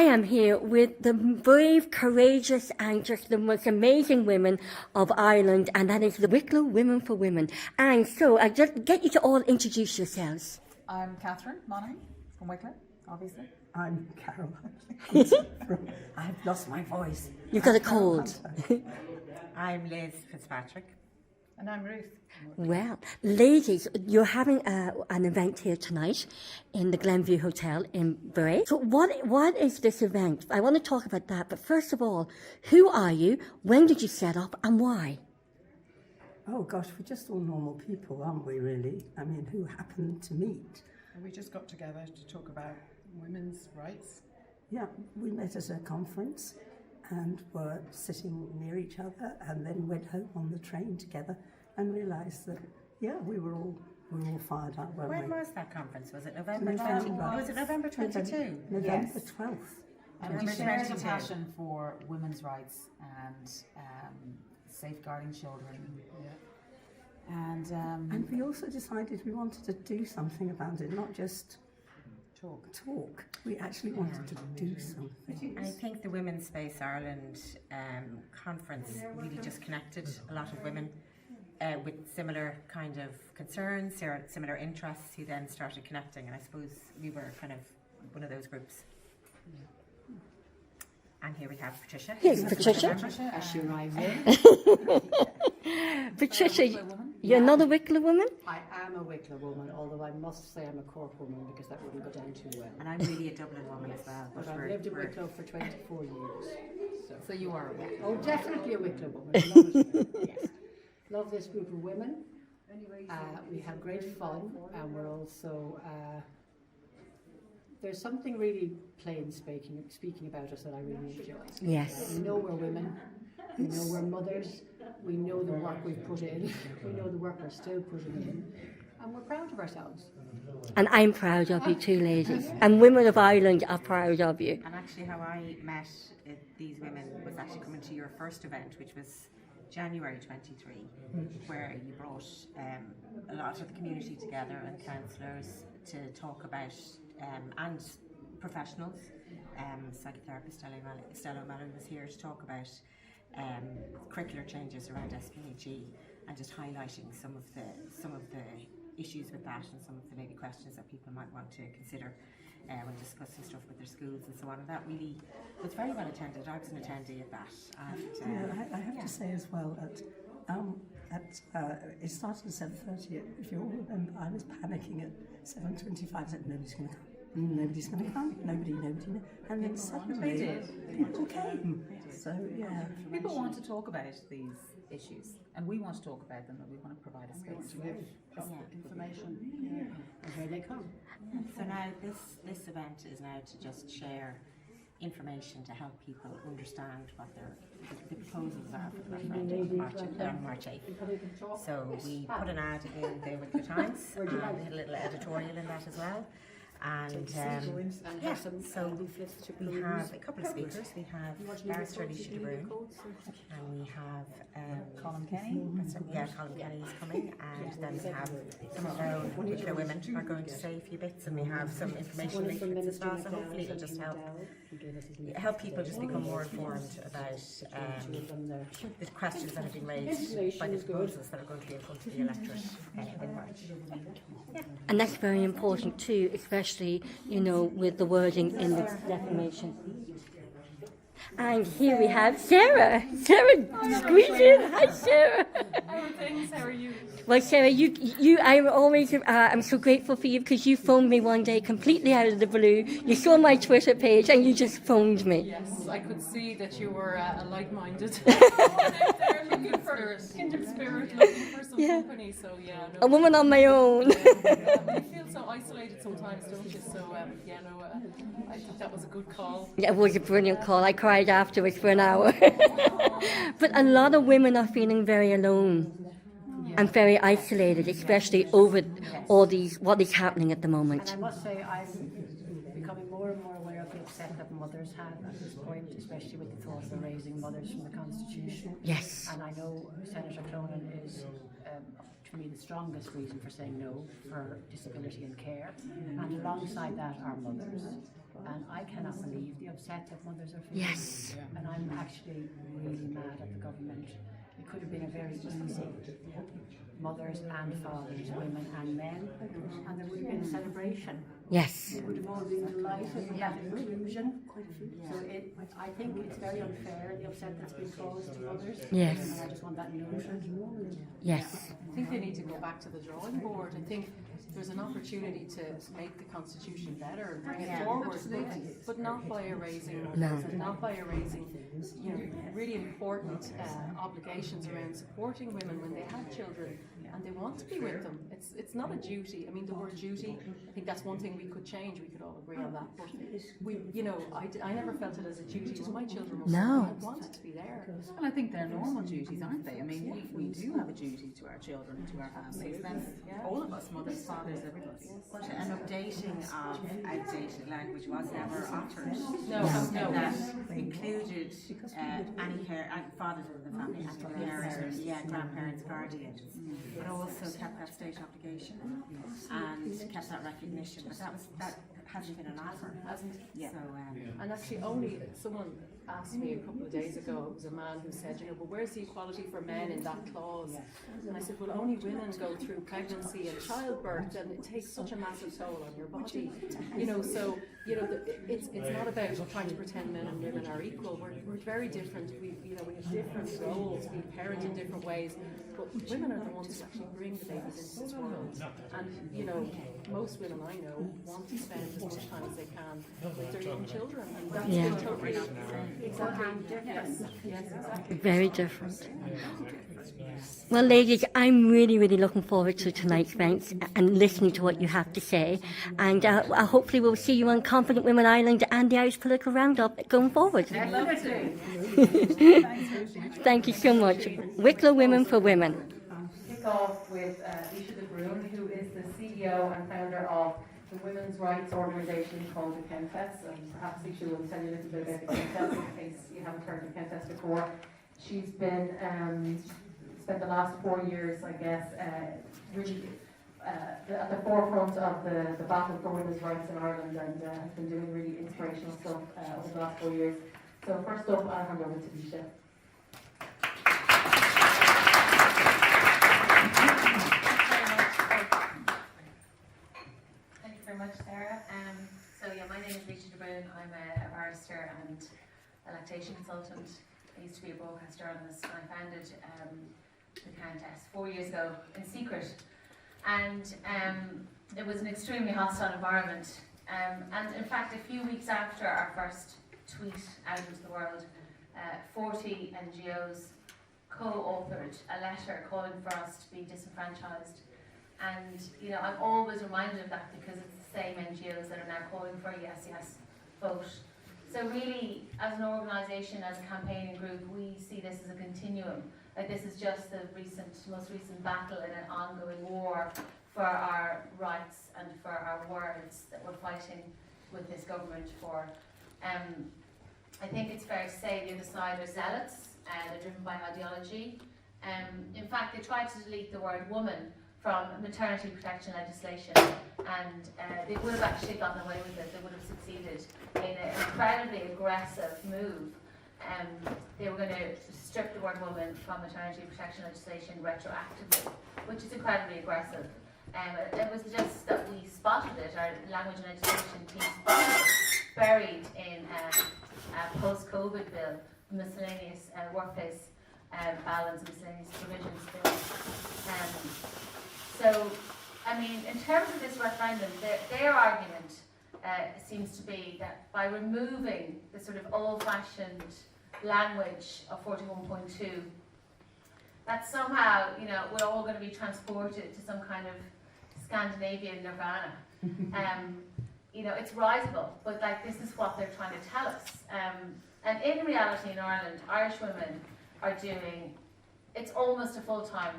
I am here with the brave, courageous, and just the most amazing women of Ireland, and that is the Wicklow Women for Women. And so I just get you to all introduce yourselves. I'm Catherine Monaghan from Wicklow, obviously. I'm Carol. I've lost my voice. You've got a cold. I'm Liz Fitzpatrick. And I'm Ruth. Well, ladies, you're having an event here tonight in the Glenview Hotel in Bray. So what is this event? I want to talk about that, but first of all, who are you, when did you set up, and why? Oh gosh, we're just all normal people, aren't we really? I mean, who happened to meet? And we just got together to talk about women's rights. Yeah, we met at a conference and were sitting near each other, and then went home on the train together and realised that, yeah, we were all fired up, weren't When we? was that conference? Was it November 20? November. Was it November 22? November 12th. And we November shared a 22. passion for women's rights and safeguarding children. And we also decided we wanted to do something about it, not just talk. We actually wanted to do something. I think the Women's Space Ireland conference really just connected a lot of women with similar kind of concerns, similar interests, who then started connecting, and I suppose we were kind of one of those groups. And here we have Patricia. Here's Patricia. As she arrives in. Patricia, you're not a Wicklow woman? I am a Wicklow woman, although I must say I'm a Cork woman because that wouldn't go down too well. And I'm really a Dublin woman as well. But I've we're- lived in we're- Wicklow for 24 years. So you are a Wicklow. Oh, definitely a Wicklow woman. Love it. Yes. Love this group of women. We have great fun, and we're also... there's something really plain speaking about us that I really enjoy. Yes. We know we're women. We know we're mothers. We know the work we've put in. We know the work we're still putting in. And we're proud of ourselves. And I'm proud of you too, ladies. And women of Ireland are proud of you. And actually how I met these women was actually coming to your first event, which was January 23, where you brought a lot of the community together and counsellors to talk about, and professionals. Psychotherapist Stella O'Malley was here to talk about curricular changes around SPHE and just highlighting some of the issues with that and some of the maybe questions that people might want to consider when discussing stuff with their schools and so on. And that really was very well attended. I was an attendee of that. And, I have to say as well that it started at 7:30. If you all remember, I was panicking at 7:25. I said, nobody's going to come. Nobody's going to come. Nobody. And then suddenly people came. So, yeah. People want to talk about these issues, and we want to talk about them, and we want to provide a space for Information. And here they come. so now this event is now to just share information to help people understand what the proposals are for the referendum on March 8th. So we put an ad in the Wicklow Times, and we had a little editorial in that as well. And yeah, so we have a couple of speakers. We have barrister Laoise de Brun, and we have Colum Kenny. Colum Kenny is coming, and then we have some of our own Wicklow women are going to say a few bits, and we have some information leaflets as well. So hopefully it'll just help people just become more informed about the questions that have been raised by the proposals that are going to be in front of the electorate in March. And that's very important too, especially, with the wording in the declaration. And here we have Sarah. Sarah, squeeze in. Hi, Sarah. How are you? Well, Sarah, I'm so grateful for you because you phoned me one day completely out of the blue. You saw my Twitter page and you just phoned me. Yes, I could see that you were a like-minded out there looking for kindred spirit, looking for some company. So A woman on my own. You feel so isolated sometimes, don't you? So I think that was a good call. Yeah, it was a brilliant call. I cried afterwards for an hour. But a lot of women are feeling very alone and very isolated, especially over what is happening at the moment. And I must say, I'm becoming more and more aware of the upset that mothers have at this point, especially with the thought of raising mothers from the Constitution. Yes. And I know Senator Clonan is, to me, the strongest reason for saying no for disability and care. And alongside that are mothers. And I cannot cannot believe the upset that mothers are feeling. Yes. And I'm actually really mad at the government. It could have been a very easy mothers and fathers, women and men, and there would have been a celebration. Yes. We would have all been delighted with that inclusion. So I think it's very unfair, the upset that's been caused to others. Yes. And I just want that noted. Yes. I think they need to go back to the drawing board. I think there's an opportunity to make the Constitution better and bring it forward, but not by erasing mothers, and not by erasing, really important obligations around supporting women when they have children and they want to be with them. It's not a duty. I mean, the word duty, I think that's one thing we could change. We could all agree on that. But I never felt it as a duty when my children were small. I wanted to be there. Well, I think they're normal duties, aren't they? I mean, we do have a duty to our children and to our families. That's all of us, mothers, fathers, everybody. But an updating of outdated language was never offered. No. That included any fathers of the family, any carers, grandparents, guardians, but also kept that state obligation and kept that recognition. But that hasn't been an offer, hasn't it? Yeah. So, And actually, someone asked me a couple of days ago, it was a man who said, but where's the equality for men in that clause? And I said, well, only women go through pregnancy and childbirth, and it takes such a massive toll on your body. It's not about trying to pretend men and women are equal. We're very different. We have different roles. We parent in different ways. But women are the ones who actually bring the babies into this world. And, most women I know want to spend as much time as they can with their young children. And that's totally not exactly. Yes, exactly. Very different. Well, ladies, I'm really, really looking forward to tonight's events and listening to what you have to say. And hopefully we'll see you on Confident Women Ireland and the Irish Political Roundup going forward. Thank you so much. Wicklow Women for Women. Kick off with Laoise de Brun, who is the CEO and founder of the women's rights organisation called the Countess, and perhaps Laoise will tell you a little bit about the Countess in case you haven't heard of the Countess before. She's been spent the last 4 years, I guess, really at the forefront of the battle for women's rights in Ireland, and has been doing really inspirational stuff over the last 4 years. So first up, I'll hand over to Laoise. Thank you very much, Sarah. My name is Laoise de Brun. I'm a barrister and a lactation consultant. I used to be a broadcast journalist, and I founded the Countess 4 years ago in secret. And it was an extremely hostile environment. And in fact, a few weeks after our first tweet out into the world, 40 NGOs co-authored a letter calling for us to be disenfranchised. And I'm always reminded of that because it's the same NGOs that are now calling for a yes, yes vote. So really, as an organisation, as a campaigning group, we see this as a continuum. Like this is just the most recent battle in an ongoing war for our rights and for our words that we're fighting with this government for. I think it's fair to say the other side are zealots, they're driven by ideology. In fact, they tried to delete the word woman from maternity protection legislation, and they would have actually gotten away with it. They would have succeeded in an incredibly aggressive move. They were going to strip the word woman from maternity protection legislation retroactively, which is incredibly aggressive. It was just that we spotted it, our language and legislation team spotted it, buried in a post-COVID bill, miscellaneous workplace balance, miscellaneous provisions bill. So, I mean, in terms of this referendum, their argument seems to be that by removing the sort of old-fashioned language of 41.2, that somehow, we're all going to be transported to some kind of Scandinavian nirvana. It's risible, but this is what they're trying to tell us. And in reality, in Ireland, Irish women are doing, it's almost a full-time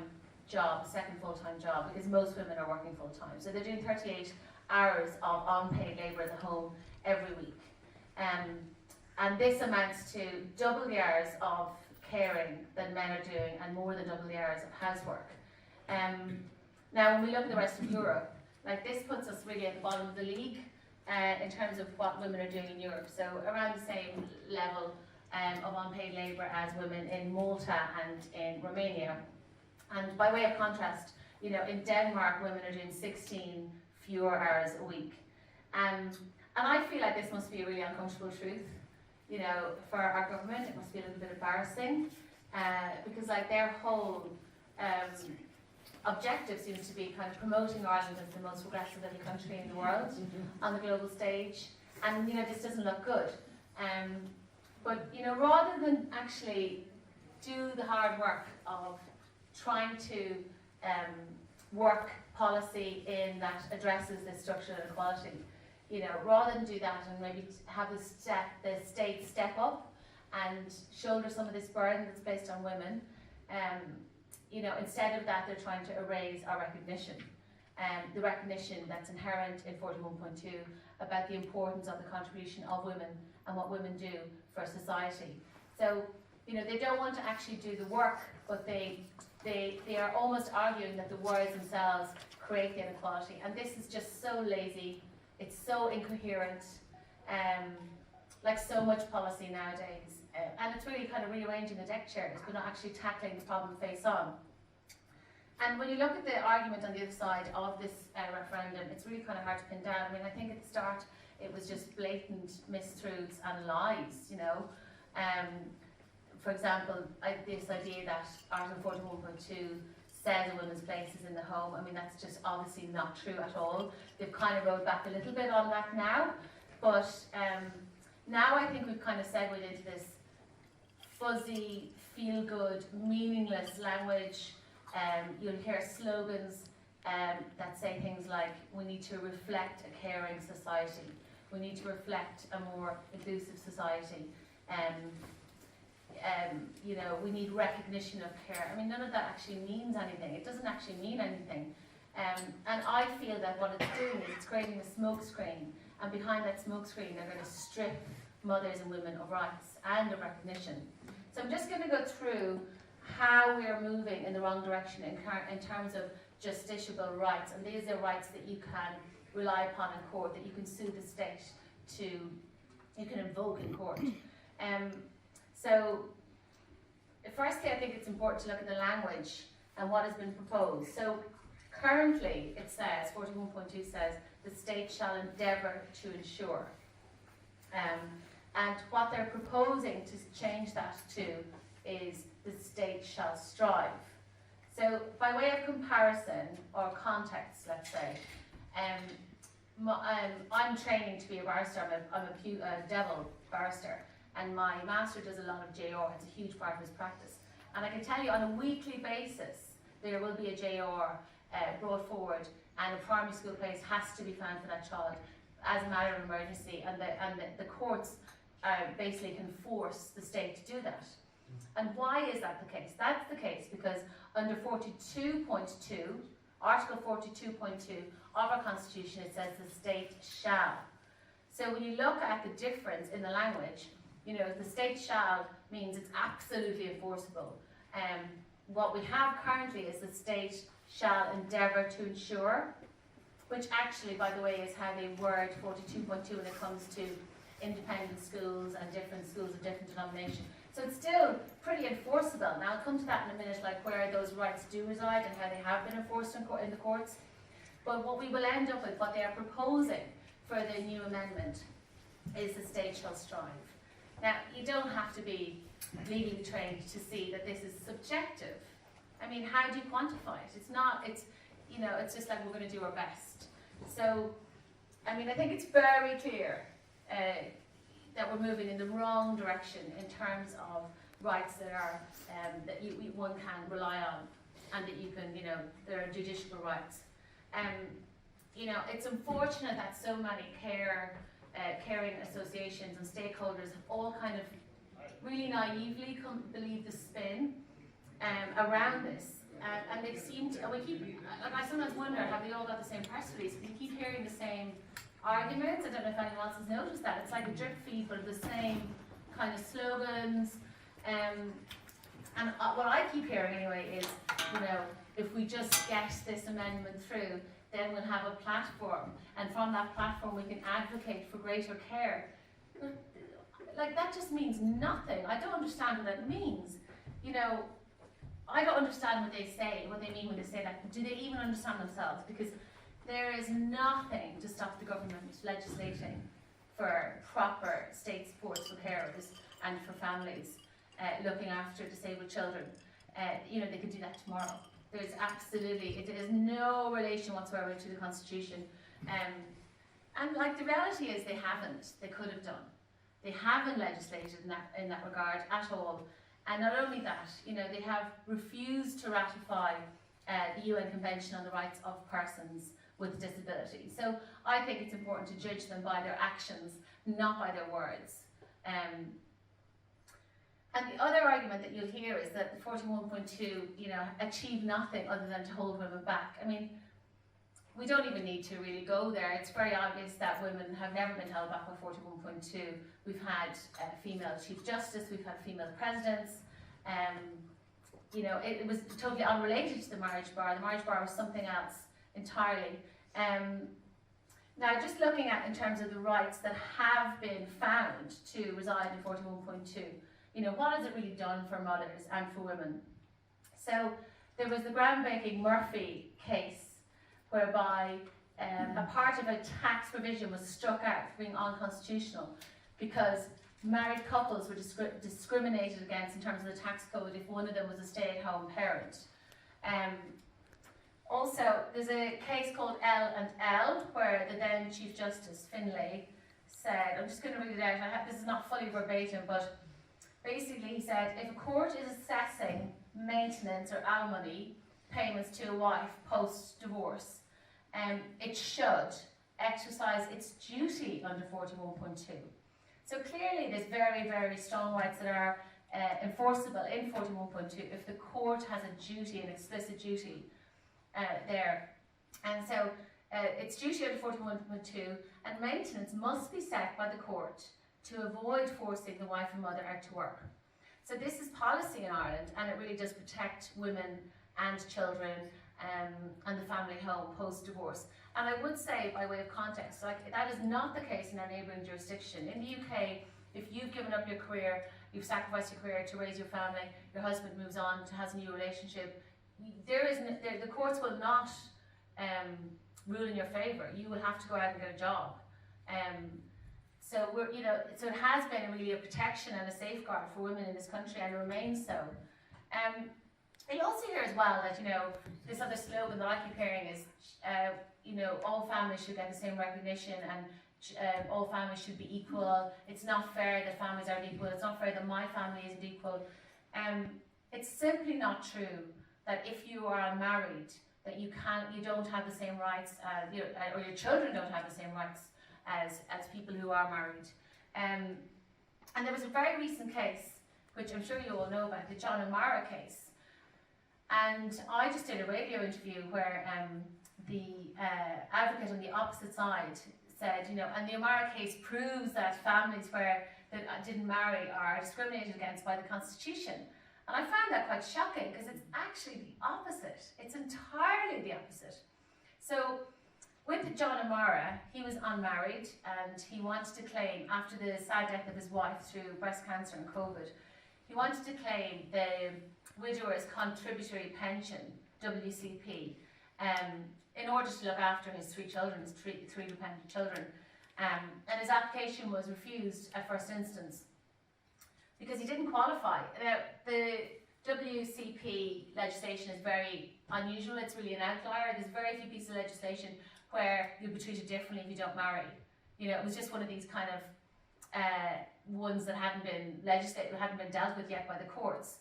job, a second full-time job, because most women are working full-time. So they're doing 38 hours of unpaid labour at the home every week. And this amounts to double the hours of caring that men are doing and more than double the hours of housework. Now, when we look at the rest of Europe, this puts us really at the bottom of the league. in terms of what women are doing in Europe. So around the same level of unpaid labour as women in Malta and in Romania. And by way of contrast, you know, in Denmark, women are doing 16 fewer hours a week. And I feel like this must be a really uncomfortable truth, you know, for our government. It must be a little bit embarrassing, because like their whole objective seems to be kind of promoting Ireland as the most progressive little country in the world on the global stage, and you know, this doesn't look good. But you know, rather than actually do the hard work of trying to work policy in that addresses this structural inequality, you know, rather than do that and maybe have the state step up and shoulder some of this burden that's placed on women, you know, instead of that, they're trying to erase our recognition, the recognition that's inherent in 41.2 about the importance of the contribution of women and what women do for society. So, you know, they don't want to actually do the work, but they are almost arguing that the words themselves create the inequality. And this is just so lazy, it's so incoherent, like so much policy nowadays. And it's really kind of rearranging the deck chairs, but not actually tackling the problem face on. And when you look at the argument on the other side of this referendum, it's really kind of hard to pin down. I mean, I think at the start it was just blatant mistruths and lies, you know. For example, this idea that Article 41.2 says a woman's place is in the home. I mean, that's just obviously not true at all. They've kind of rolled back a little bit on that now, but now I think we've kind of segued into this fuzzy, feel-good, meaningless language. You'll hear slogans that say things like, we need to reflect a caring society. We need to reflect a more inclusive society. You know, we need recognition of care. I mean, none of that actually means anything. It doesn't actually mean anything. And I feel that what it's doing is it's creating a smokescreen. And behind that smokescreen, they're going to strip mothers and women of rights and of recognition. So I'm just going to go through how we are moving in the wrong direction in terms of justiciable rights. And these are rights that you can rely upon in court, that you can sue the state to, you can invoke in court. So, firstly, I think it's important to look at the language and what has been proposed. So, currently, it says, 41.2 says, the state shall endeavour to ensure. And what they're proposing to change that to is the state shall strive. So, by way of comparison or context, let's say, I'm training to be a barrister. I'm a Devil barrister, and my master does a lot of JR. It's a huge part of his practice. And I can tell you, on a weekly basis, there will be a JR brought forward, and a primary school place has to be found for that child as a matter of emergency, and the courts basically can force the state to do that. And why is that the case? That's the case because under 42.2, Article 42.2 of our Constitution, it says the state shall. So when you look at the difference in the language, you know, the state shall means it's absolutely enforceable. What we have currently is the state shall endeavour to ensure, which actually, by the way, is how they word 42.2 when it comes to independent schools and different schools of different denomination. So it's still pretty enforceable. Now I'll come to that in a minute, like where those rights do reside and how they have been enforced in the courts. But what we will end up with, what they are proposing for the new amendment, is the state shall strive. Now, you don't have to be legally trained to see that this is subjective. I mean, how do you quantify it? It's not, it's, you know, it's just like we're going to do our best. So, I mean, I think it's very clear that we're moving in the wrong direction in terms of rights that are, that one can rely on, and that you can, you know, there are judicial rights. You know, it's unfortunate that so many caring associations and stakeholders have all kind of really naively come to believe the spin around this. And they seem to, and we keep, and I sometimes wonder, have they all got the same press release? We keep hearing the same arguments. I don't know if anyone else has noticed that. It's like a drip feed, but the same kind of slogans. And what I keep hearing anyway is, you know, if we just get this amendment through, then we'll have a platform, and from that platform we can advocate for greater care. Like, that just means nothing. I don't understand what that means. You know, I don't understand what they mean when they say that. Do they even understand themselves? Because there is nothing to stop the government legislating for proper state support for carers and for families looking after disabled children. You know, they could do that tomorrow. There's absolutely, it has no relation whatsoever to the Constitution. And like, the reality is they haven't. They could have done. They haven't legislated in that regard at all. And not only that, you know, they have refused to ratify the UN Convention on the Rights of Persons with Disabilities. So I think it's important to judge them by their actions, not by their words. And the other argument that you'll hear is that the 41.2, you know, achieve nothing other than to hold women back. I mean, we don't even need to really go there. It's very obvious that women have never been held back by 41.2. We've had female Chief Justice, we've had female presidents. You know, it was totally unrelated to the marriage bar. The marriage bar was something else entirely. Now, just looking at in terms of the rights that have been found to reside in 41.2, you know, what has it really done for mothers and for women? So there was the groundbreaking Murphy case, whereby a part of a tax provision was struck out for being unconstitutional because married couples were discriminated against in terms of the tax code if one of them was a stay-at-home parent. Also, there's a case called L and L, where the then Chief Justice Finlay said, I'm just going to read it out, this is not fully verbatim, but basically he said, if a court is assessing maintenance or alimony payments to a wife post-divorce, it should exercise its duty under 41.2. So clearly there's very, very strong rights that are enforceable in 41.2 if the court has a duty, an explicit duty there. And so its duty under 41.2, and maintenance must be set by the court to avoid forcing the wife and mother out to work. So this is policy in Ireland, and it really does protect women and children and the family home post-divorce. And I would say, by way of context, like, that is not the case in our neighbouring jurisdiction. In the UK, if you've given up your career, you've sacrificed your career to raise your family, your husband moves on, has a new relationship, the courts will not rule in your favour. You will have to go out and get a job. So so it has been really a protection and a safeguard for women in this country, and it remains so. I also hear as well that, you know, this other slogan that I keep hearing is, you know, all families should get the same recognition, and all families should be equal. It's not fair that families aren't equal. It's not fair that my family isn't equal. It's simply not true that if you are unmarried, that you don't have the same rights, or your children don't have the same rights as people who are married. And there was a very recent case, which I'm sure you all know about, the John O'Mara case. And I just did a radio interview where the advocate on the opposite side said, you know, and the O'Mara case proves that families that didn't marry are discriminated against by the Constitution. And I found that quite shocking, because it's actually the opposite. It's entirely the opposite. So with John O'Mara, he was unmarried, and he wanted to claim, after the sad death of his wife through breast cancer and COVID, he wanted to claim the widower's contributory pension, WCP, in order to look after his three dependent children. And his application was refused at first instance because he didn't qualify. Now, the WCP legislation is very unusual. It's really an outlier. There's very few pieces of legislation where you'll be treated differently if you don't marry. You know, it was just one of these kind of ones that hadn't been legislated, hadn't been dealt with yet by the courts.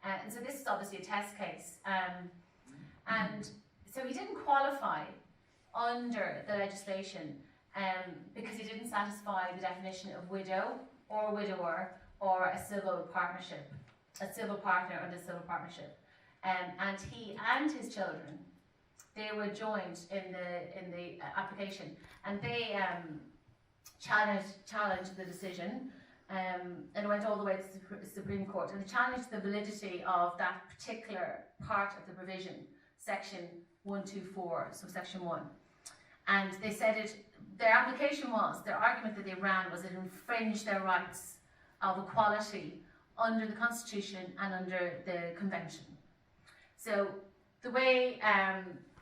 And so this is obviously a test case. And so he didn't qualify under the legislation because he didn't satisfy the definition of widow or widower or a civil partnership, a civil partner under civil partnership. And he and his children, they were joined in the application, and they challenged the decision, and it went all the way to the Supreme Court, and they challenged the validity of that particular part of the provision, section 124, so section 1. And they said their application was, their argument that they ran was it infringed their rights of equality under the Constitution and under the Convention. So the way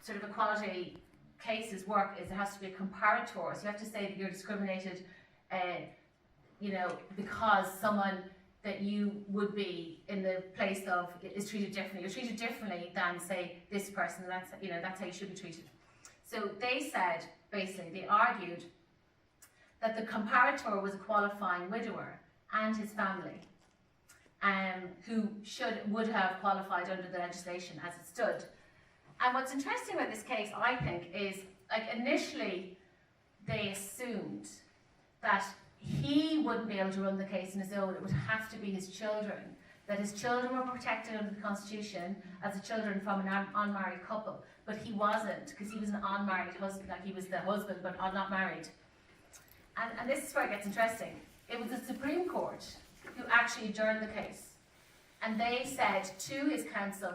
sort of equality cases work is there has to be a comparator. So you have to say that you're discriminated, because someone that you would be in the place of is treated differently. You're treated differently than, say, this person. That's how you should be treated. So they said, basically, they argued that the comparator was a qualifying widower and his family, who would have qualified under the legislation as it stood. And what's interesting about this case, I think, is initially they assumed that he wouldn't be able to run the case on his own. It would have to be his children. That his children were protected under the Constitution as the children from an unmarried couple, but he wasn't, because he was an unmarried husband. He was the husband, but not married. And this is where it gets interesting. It was the Supreme Court who actually adjourned the case, and they said to his counsel,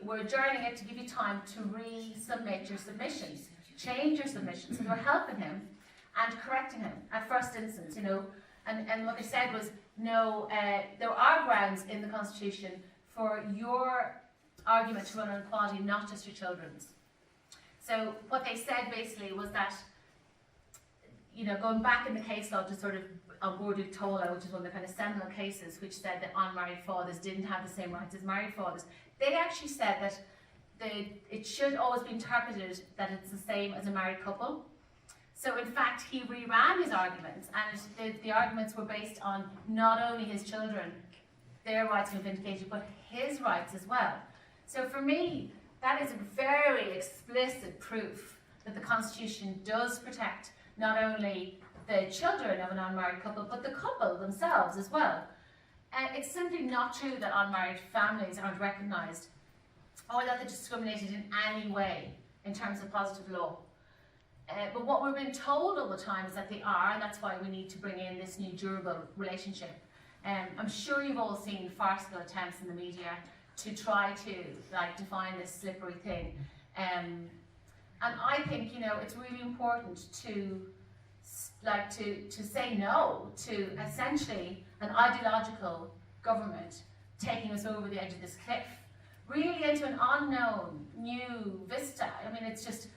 we're adjourning it to give you time to resubmit your submissions, change your submissions. So they were helping him and correcting him at first instance, and what they said was, no, there are grounds in the Constitution for your argument to run on equality, not just your children's. So what they said basically was that, going back in the case law to sort of Bordu Tola, which is one of the kind of seminal cases which said that unmarried fathers didn't have the same rights as married fathers, they actually said that it should always be interpreted that it's the same as a married couple. So in fact, he reran his arguments, and the arguments were based on not only his children, their rights being vindicated, but his rights as well. So for me, that is a very explicit proof that the Constitution does protect not only the children of an unmarried couple, but the couple themselves as well. It's simply not true that unmarried families aren't recognised, or that they're discriminated in any way in terms of positive law. But what we're being told all the time is that they are, and that's why we need to bring in this new durable relationship. I'm sure you've all seen farcical attempts in the media to try to define this slippery thing. And I think it's really important to say no to essentially an ideological government taking us over the edge of this cliff, really into an unknown new vista. I mean, it's just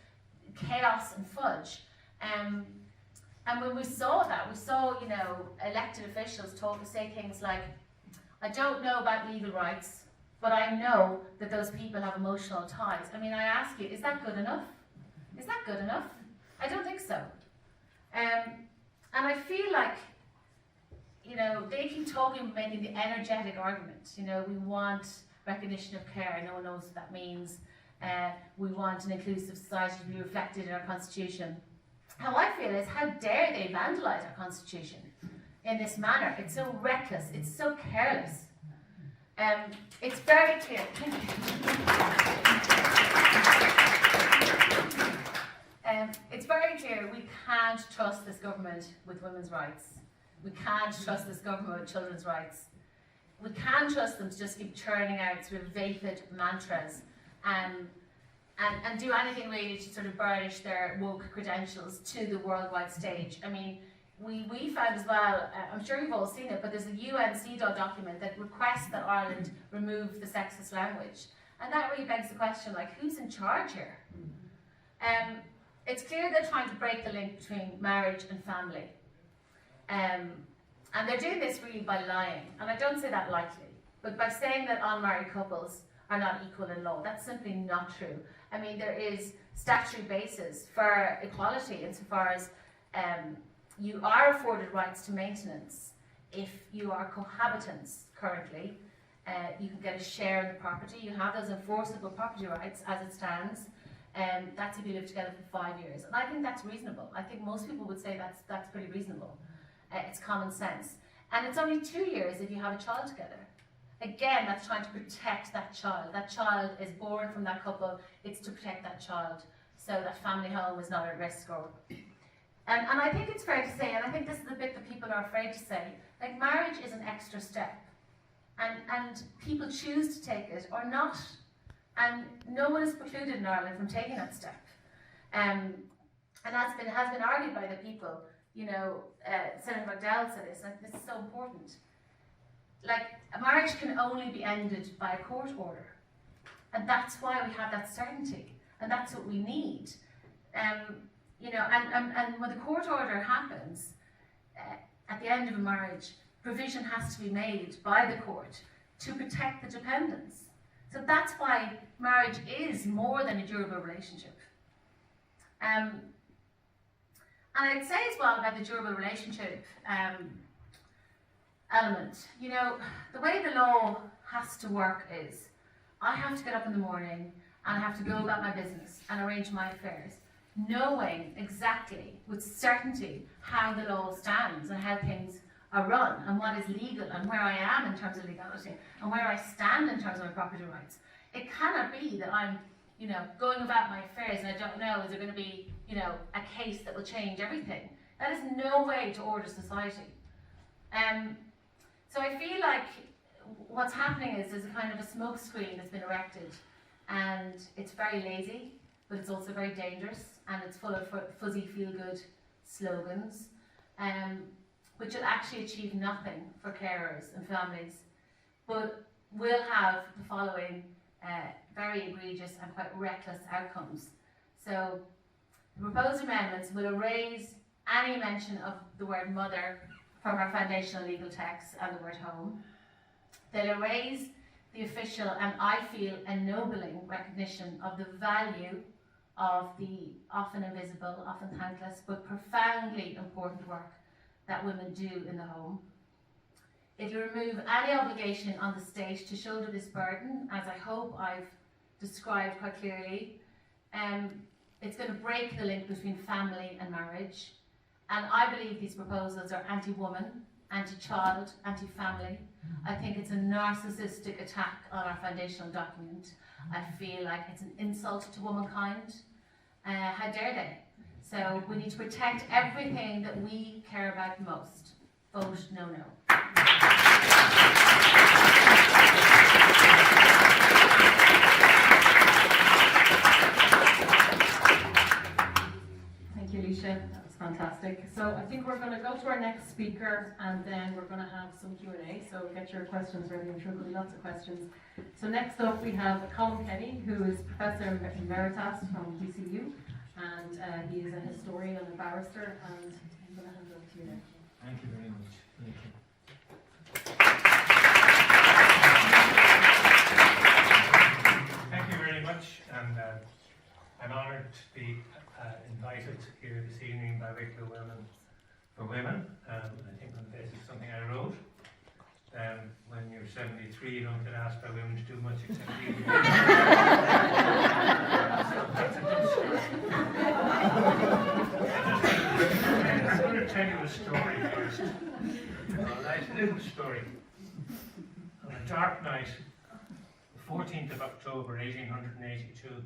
chaos and fudge. And when we saw that, we saw elected officials say things like, I don't know about legal rights, but I know that those people have emotional ties. I mean, I ask you, is that good enough? Is that good enough? I don't think so. And I feel like, they keep talking, making the energetic argument. We want recognition of care. No one knows what that means. We want an inclusive society to be reflected in our Constitution. How I feel is, how dare they vandalise our Constitution in this manner? It's so reckless. It's so careless. It's very clear. It's very clear we can't trust this government with women's rights. We can't trust this government with children's rights. We can't trust them to just keep churning out sort of vapid mantras and do anything really to sort of burnish their woke credentials to the worldwide stage. I mean, we found as well, I'm sure you've all seen it, but there's a UN CEDAW document that requests that Ireland remove the sexist language. And that really begs the question, who's in charge here? It's clear they're trying to break the link between marriage and family. And they're doing this really by lying. And I don't say that lightly, but by saying that unmarried couples are not equal in law. That's simply not true. I mean, there is statutory basis for equality insofar as you are afforded rights to maintenance if you are cohabitants currently. You can get a share in the property. You have those enforceable property rights as it stands. That's if you live together for 5 years. And I think that's reasonable. I think most people would say that's pretty reasonable. It's common sense. And it's only 2 years if you have a child together. Again, that's trying to protect that child. That child is born from that couple. It's to protect that child so that family home is not at risk. And I think it's fair to say, and I think this is the bit that people are afraid to say, marriage is an extra step. And people choose to take it or not. And no one is precluded in Ireland from taking that step. And has been argued by the people. You know, Senator McDowell said this, and this is so important. Like, a marriage can only be ended by a court order. And that's why we have that certainty. And that's what we need. You know, and when the court order happens, at the end of a marriage, provision has to be made by the court to protect the dependents. So that's why marriage is more than a durable relationship. And I'd say as well about the durable relationship element, you know, the way the law has to work is, I have to get up in the morning and I have to go about my business and arrange my affairs, knowing exactly with certainty how the law stands and how things are run and what is legal and where I am in terms of legality and where I stand in terms of my property rights. It cannot be that I'm, you know, going about my affairs and I don't know, is there going to be, you know, a case that will change everything. That is no way to order society. So I feel like what's happening is there's a kind of a smoke screen that's been erected, and it's very lazy, but it's also very dangerous, and it's full of fuzzy feel-good slogans, which will actually achieve nothing for carers and families, but will have the following very egregious and quite reckless outcomes. So the proposed amendments will erase any mention of the word mother from our foundational legal text and the word home. They'll erase the official and I feel ennobling recognition of the value of the often invisible, often thankless, but profoundly important work that women do in the home. It'll remove any obligation on the state to shoulder this burden, as I hope I've described quite clearly. It's going to break the link between family and marriage. And I believe these proposals are anti-woman, anti-child, anti-family. I think it's a narcissistic attack on our foundational document. I feel like it's an insult to womankind. How dare they? So we need to protect everything that we care about most. Vote no, no. Thank you, Alicia. That was fantastic. So I think we're going to go to our next speaker, and then we're going to have some Q&A. So get your questions ready. I'm sure there'll be lots of questions. So next up we have Colum Kenny, who is Professor Emeritus from TCU, and he is a historian and a barrister. And I'm going to hand it over to you now. Thank you very much. Thank you. Thank you very much, and I'm honoured to be invited here this evening by Wicklow Women for Women. I think on the basis of something I wrote. When you're 73, you don't get asked by women to do much except read. That's a good story. I'm going to tell you a story first. A nice little story. On a dark night, the 14th of October 1882,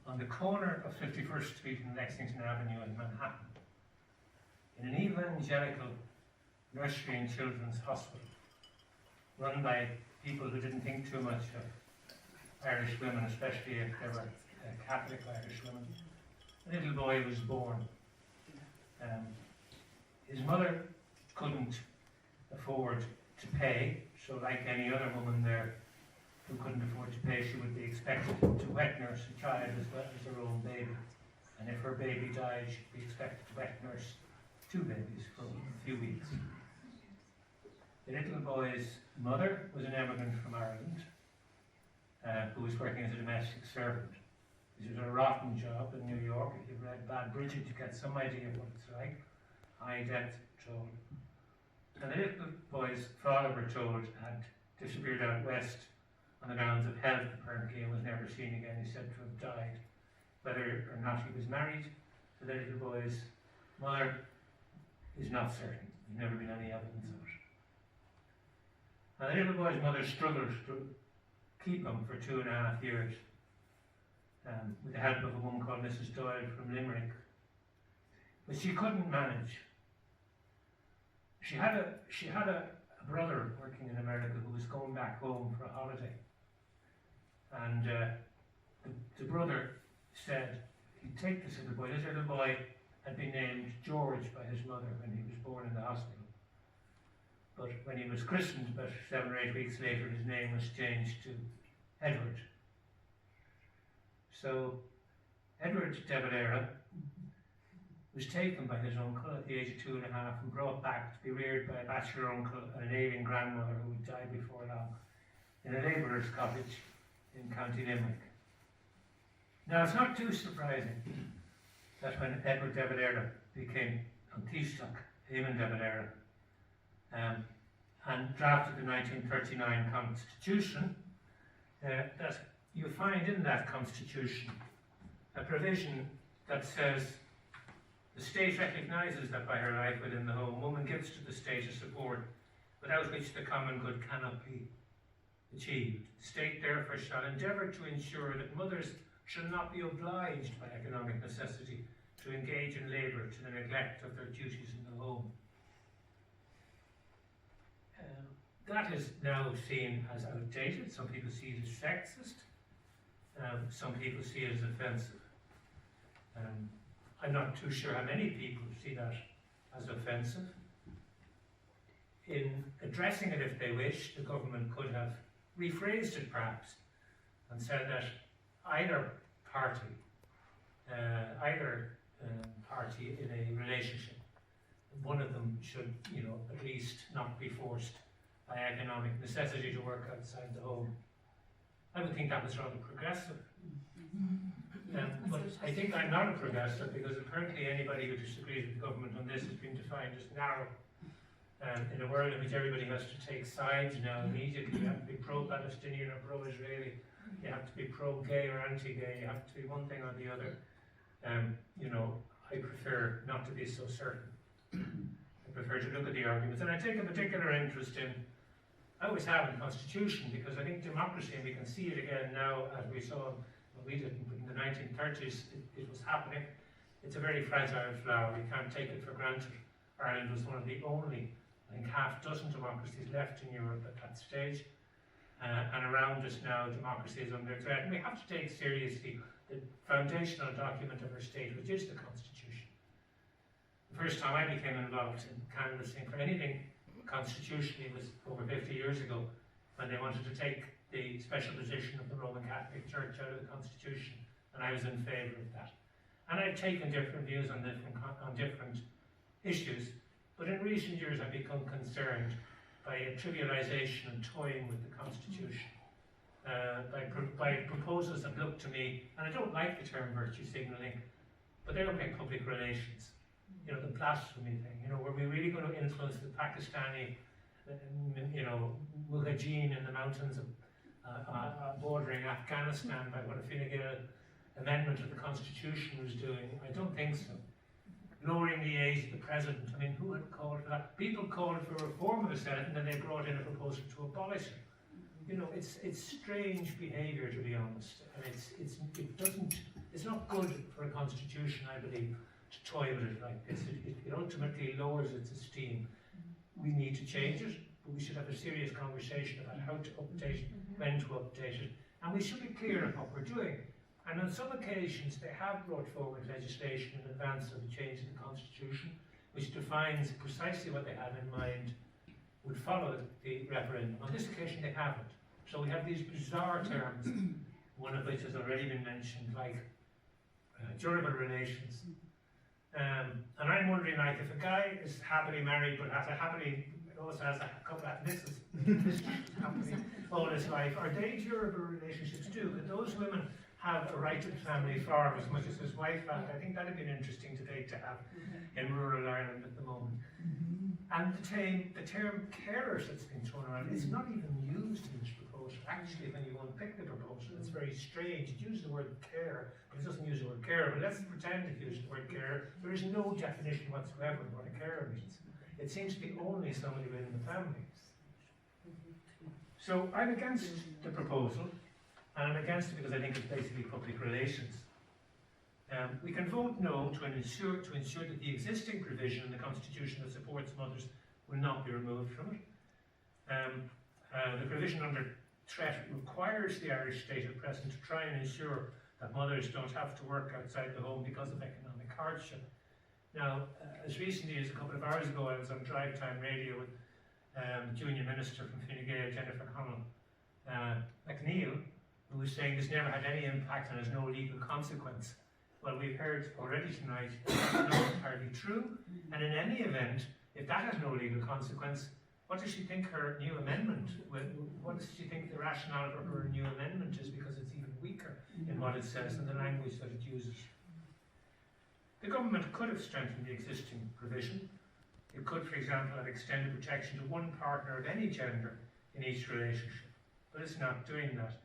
on the corner of 51st Street and Lexington Avenue in Manhattan, in an evangelical nursery and children's hospital, run by people who didn't think too much of Irish women, especially if they were Catholic Irish women, a little boy was born. His mother couldn't afford to pay, so like any other woman there who couldn't afford to pay, she would be expected to wet nurse a child as well as her own baby. And if her baby died, she'd be expected to wet nurse two babies for a few weeks. The little boy's mother was an immigrant from Ireland who was working as a domestic servant. This was a rotten job in New York. If you've read Bad Bridget, you get some idea of what it's like. High death toll. And the little boy's father, we're told, had disappeared out west on the grounds of health, apparently, and was never seen again. He's said to have died. Whether or not he was married to the little boy's mother is not certain. There's never been any evidence of it. And the little boy's mother struggled to keep him for 2.5 years with the help of a woman called Mrs. Doyle from Limerick. But she couldn't manage. She had a brother working in America who was going back home for a holiday. And the brother said he'd take this little boy. This little boy had been named George by his mother when he was born in the hospital. But when he was christened, about 7 or 8 weeks later, his name was changed to Edward. So Edward de Brun was taken by his uncle at the age of 2.5 and brought back to be reared by a bachelor uncle and an ailing grandmother who would die before long in a labourer's cottage in County Limerick. Now it's not too surprising that when Edward de Brun became an Taoiseach, Eamon de Brun, and drafted the 1939 Constitution, that you find in that Constitution a provision that says the state recognises that by her life within the home, woman gives to the state a support without which the common good cannot be achieved. The state therefore shall endeavour to ensure that mothers shall not be obliged by economic necessity to engage in labour to the neglect of their duties in the home. That is now seen as outdated. Some people see it as sexist. Some people see it as offensive. I'm not too sure how many people see that as offensive. In addressing it, if they wish, the government could have rephrased it perhaps and said that either party in a relationship, one of them should, at least not be forced by economic necessity to work outside the home. I would think that was rather progressive. But I think I'm not a progressive because apparently anybody who disagrees with the government on this has been defined as narrow. In a world in which everybody has to take sides now immediately, you have to be pro-Palestinian or pro-Israeli, you have to be pro-gay or anti-gay, you have to be one thing or the other. I prefer not to be so certain. I prefer to look at the arguments, and I take a particular interest in, I always have in the Constitution, because I think democracy, and we can see it again now as we saw, we didn't, but in the 1930s it was happening. It's a very fragile flower, we can't take it for granted. Ireland was one of the only, I think, half-dozen democracies left in Europe at that stage. And around us now, democracy is under threat. And we have to take seriously the foundational document of our state, which is the Constitution. The first time I became involved in canvassing for anything constitutionally was over 50 years ago, when they wanted to take the special position of the Roman Catholic Church out of the Constitution, and I was in favour of that. And I've taken different views on different issues, but in recent years I've become concerned by a trivialisation and toying with the Constitution, by proposals that look to me, and I don't like the term virtue signalling, but they look like public relations. The blasphemy thing, were we really going to influence the Pakistani, Mujahideen in the mountains of bordering Afghanistan by what a Fine Gael amendment of the Constitution was doing? I don't think so. Lowering the age of the president, who had called for that? People called for reform of the Senate, and then they brought in a proposal to abolish it. It's strange behaviour, to be honest, and it's not good for a constitution, I believe, to toy with it like this. It ultimately lowers its esteem. We need to change it, but we should have a serious conversation about how to update it, when to update it, and we should be clear on what we're doing. And on some occasions they have brought forward legislation in advance of the change in the Constitution, which defines precisely what they had in mind would follow the referendum. On this occasion they haven't. So we have these bizarre terms, one of which has already been mentioned, like durable relations. And I'm wondering, if a guy is happily married but also has a couple of misses happily all his life, are they durable relationships too? Could those women have a right to the family farm as much as his wife had? I think that would be an interesting debate to have in rural Ireland at the moment. And the term carers that's been thrown around is not even used in this proposal. Actually, when you unpick the proposal, it's very strange. It uses the word care, but it doesn't use the word carer. But let's pretend it uses the word carer. There is no definition whatsoever of what a carer means. It seems to be only somebody within the family. So I'm against the proposal, and I'm against it because I think it's basically public relations. We can vote no to ensure that the existing provision in the Constitution that supports mothers will not be removed from it. The provision under threat requires the Irish state at present to try and ensure that mothers don't have to work outside the home because of economic hardship. Now, as recently as a couple of hours ago, I was on Drive Time Radio with Junior Minister from Fine Gael, Jennifer Connell McNeill, who was saying this never had any impact and has no legal consequence. Well, we've heard already tonight that's not entirely true, and in any event, if that has no legal consequence, what does she think her new amendment, what does she think the rationale for her new amendment is, because it's even weaker in what it says and the language that it uses. The government could have strengthened the existing provision. It could, for example, have extended protection to one partner of any gender in each relationship, but it's not doing that.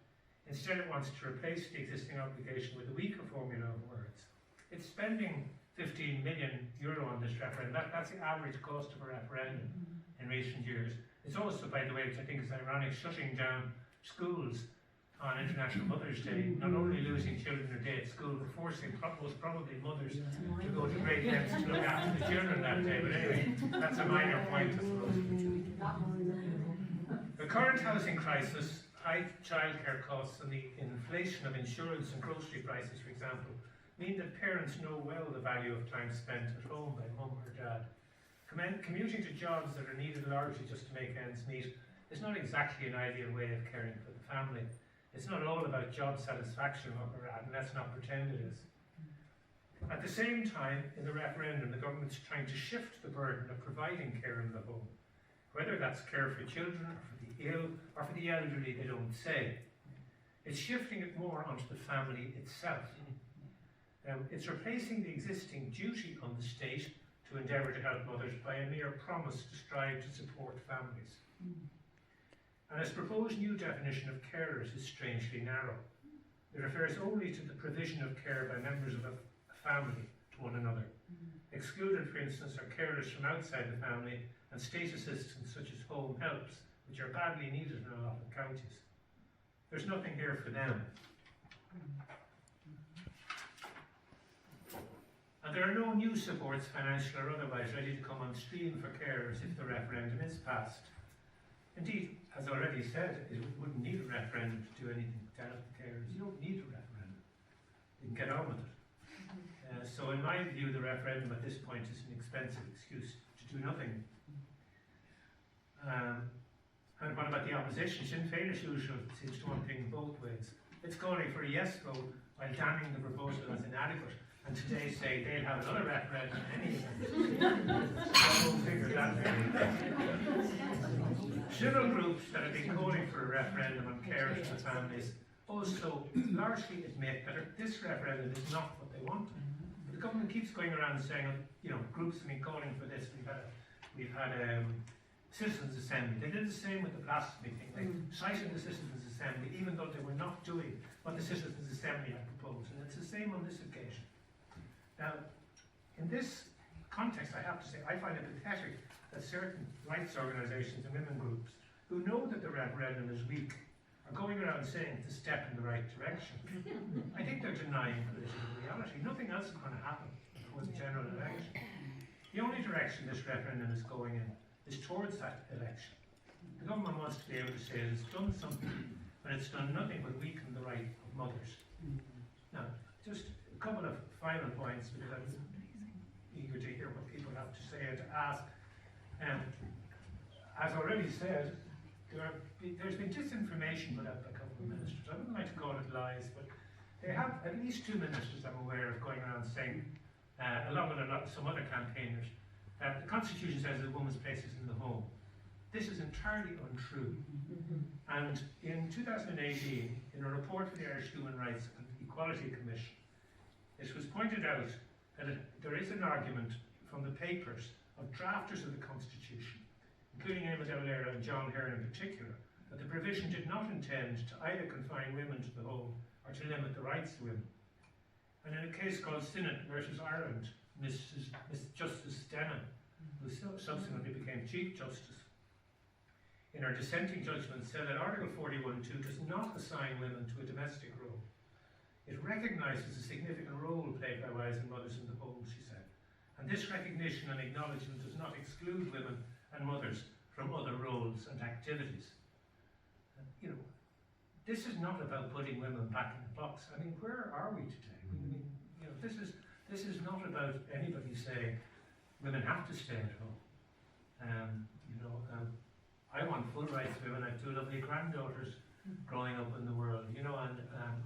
Instead, it wants to replace the existing obligation with a weaker formula of words. It's spending €15 million on this referendum. That's the average cost of a referendum in recent years. It's also, by the way, which I think is ironic, shutting down schools on International Mother's Day, not only losing children a day at school, but forcing most probably mothers to go to great lengths to look after the children that day. But anyway, that's a minor point, I suppose. The current housing crisis, high childcare costs and the inflation of insurance and grocery prices, for example, mean that parents know well the value of time spent at home by mum or dad. Commuting to jobs that are needed largely just to make ends meet is not exactly an ideal way of caring for the family. It's not all about job satisfaction, and let's not pretend it is. At the same time, in the referendum, the government's trying to shift the burden of providing care in the home. Whether that's care for children, or for the ill, or for the elderly, they don't say. It's shifting it more onto the family itself. It's replacing the existing duty on the state to endeavour to help mothers by a mere promise to strive to support families. And its proposed new definition of carers is strangely narrow. It refers only to the provision of care by members of a family to one another. Excluded, for instance, are carers from outside the family and state assistance such as home helps, which are badly needed in a lot of counties. There's nothing here for them. And there are no new supports, financial or otherwise, ready to come on stream for carers if the referendum is passed. Indeed, as already said, it wouldn't need a referendum to do anything to help the carers. You don't need a referendum. You can get on with it. So in my view, the referendum at this point is an expensive excuse to do nothing. And what about the opposition? Sinn Féin, as usual, seems to want things both ways. It's calling for a yes vote while damning the proposal as inadequate, and today say they'll have another referendum in any event. I won't figure that very. Civil groups that have been calling for a referendum on carers and families also largely admit that this referendum is not what they want. But the government keeps going around saying, you know, groups have been calling for this. We've had citizens' assembly. They did the same with the blasphemy thing. They cited the citizens' assembly even though they were not doing what the citizens' assembly had proposed. And it's the same on this occasion. Now, in this context, I have to say, I find it pathetic that certain rights organisations and women groups who know that the referendum is weak are going around saying it's a step in the right direction. I think they're denying political reality. Nothing else is going to happen before the general election. The only direction this referendum is going in is towards that election. The government wants to be able to say it's done something, but it's done nothing but weaken the right of mothers. Now, just a couple of final points, because I'm eager to hear what people have to say and to ask. As already said, there's been disinformation put out by a couple of ministers. I wouldn't like to call it lies, but they have at least two ministers I'm aware of going around saying, along with some other campaigners, that the Constitution says that a woman's place is in the home. This is entirely untrue. And in 2018, in a report for the Irish Human Rights and Equality Commission, it was pointed out that there is an argument from the papers of drafters of the Constitution, including Emma De Valera and John Hearn in particular, that the provision did not intend to either confine women to the home or to limit the rights of women. And in a case called Sinnott versus Ireland, Miss Justice Denham, who subsequently became Chief Justice, in her dissenting judgment said that Article 41(2) does not assign women to a domestic role. It recognises the significant role played by wives and mothers in the home, she said. And this recognition and acknowledgement does not exclude women and mothers from other roles and activities. And, you know, this is not about putting women back in the box. I mean, where are we today? I mean, you know, this is not about anybody saying women have to stay at home. I want full rights for women. I have 2 lovely granddaughters growing up in the world, you know, and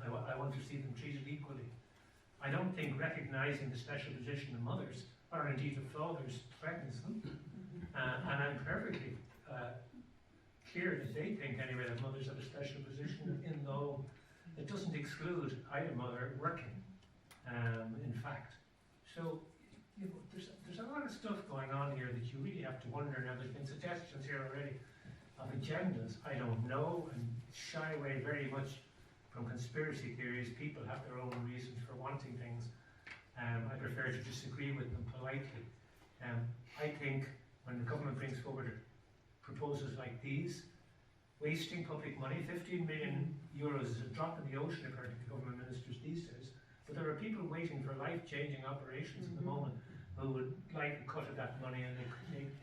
I want to see them treated equally. I don't think recognising the special position of mothers, or indeed of fathers, threatens them. And I'm perfectly clear that they think anyway that mothers have a special position, in though it doesn't exclude either mother working, in fact. So, you know, there's a lot of stuff going on here that you really have to wonder. Now, there's been suggestions here already of agendas. I don't know, and shy away very much from conspiracy theories. People have their own reasons for wanting things. I prefer to disagree with them politely. I think when the government brings forward proposals like these, wasting public money, 15 million euros is a drop in the ocean according to government ministers these days, but there are people waiting for life-changing operations at the moment who would like a cut of that money, and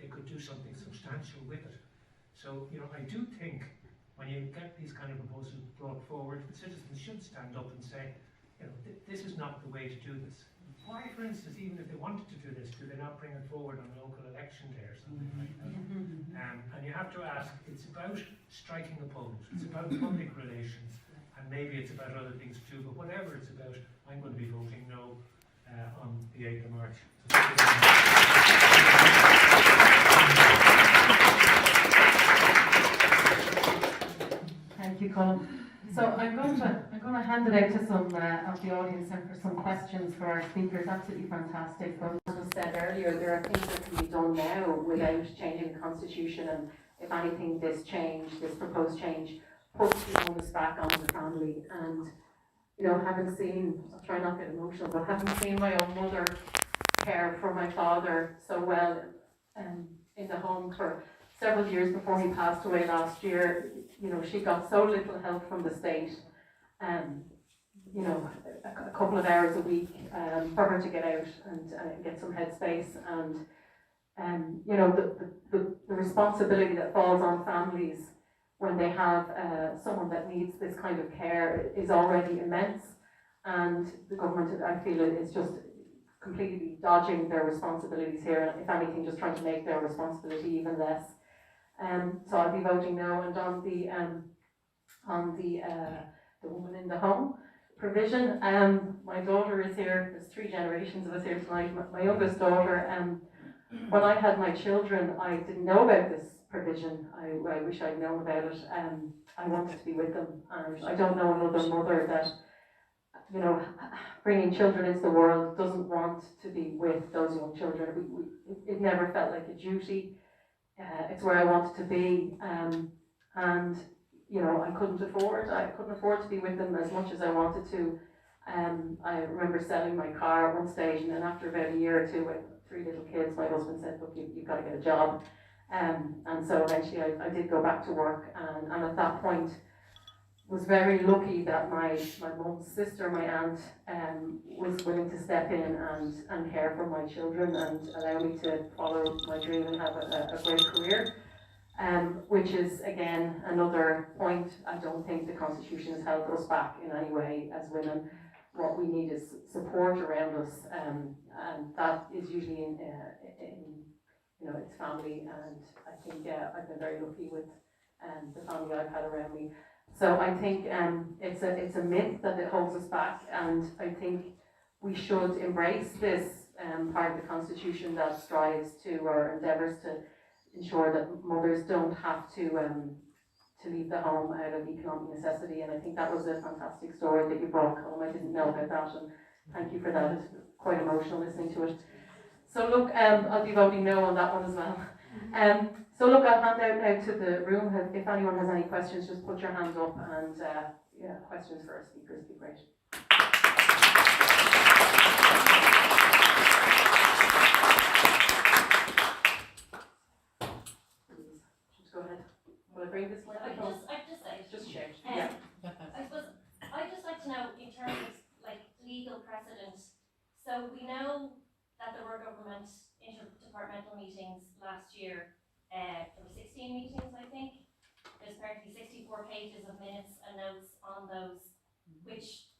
they could do something substantial with it. So, you know, I do think when you get these kind of proposals brought forward, citizens should stand up and say, you know, this is not the way to do this. Why, for instance, even if they wanted to do this, do they not bring it forward on local election day or something like that? And you have to ask, it's about striking a pose, it's about public relations, and maybe it's about other things too, but whatever it's about, I'm going to be voting no on the 8th of March. So thank you very much. Thank you, Colum. So I'm going to hand it out to some of the audience and for some questions for our speakers. Absolutely fantastic. But as was said earlier, there are things that can be done now without changing the constitution, and if anything, this proposed change, puts the onus back on the family. And you know, having seen, I'll try not to get emotional, but having seen my own mother care for my father so well in the home for several years before he passed away last year, you know, she got so little help from the state, you know, a couple of hours a week for her to get out and get some headspace, and you know, the responsibility that falls on families when they have someone that needs this kind of care is already immense, and the government, I feel, is just completely dodging their responsibilities here, and if anything, just trying to make their responsibility even less. So I'll be voting no. And on the woman in the home provision, my daughter is here. There's 3 generations of us here tonight. My youngest daughter, when I had my children, I didn't know about this provision. I wish I'd known about it. I wanted to be with them, and I don't know another mother that, you know, bringing children into the world doesn't want to be with those young children. It never felt like a duty. It's where I wanted to be, and you know, I couldn't afford to be with them as much as I wanted to. I remember selling my car at one stage, and then after about a year or 2 with 3 little kids, my husband said, look, you've got to get a job, and so eventually I did go back to work, and at that point was very lucky that my mum's sister, my aunt, was willing to step in and care for my children and allow me to follow my dream and have a great career, which is, again, another point. I don't think the Constitution has held us back in any way as women. What we need is support around us, and that is usually in you know, it's family, and I think I've been very lucky with the family I've had around me. So I think it's a myth that it holds us back, and I think we should embrace this part of the Constitution that strives to, or endeavours to, ensure that mothers don't have to leave the home out of economic necessity. And I think that was a fantastic story that you brought, Colum. I didn't know about that, and thank you for that. It's quite emotional listening to it. So look, I'll be voting no on that one as well. So look, I'll hand out now to the room. If anyone has any questions, just put your hand up, and yeah, questions for our speakers would be great. Just go ahead. Will I bring this one? Just share. Yeah. I suppose I'd just like to know, in terms of like legal precedent, so we know that there were government interdepartmental meetings last year. There were 16 meetings, I think. There's apparently 64 pages of minutes and notes on those, which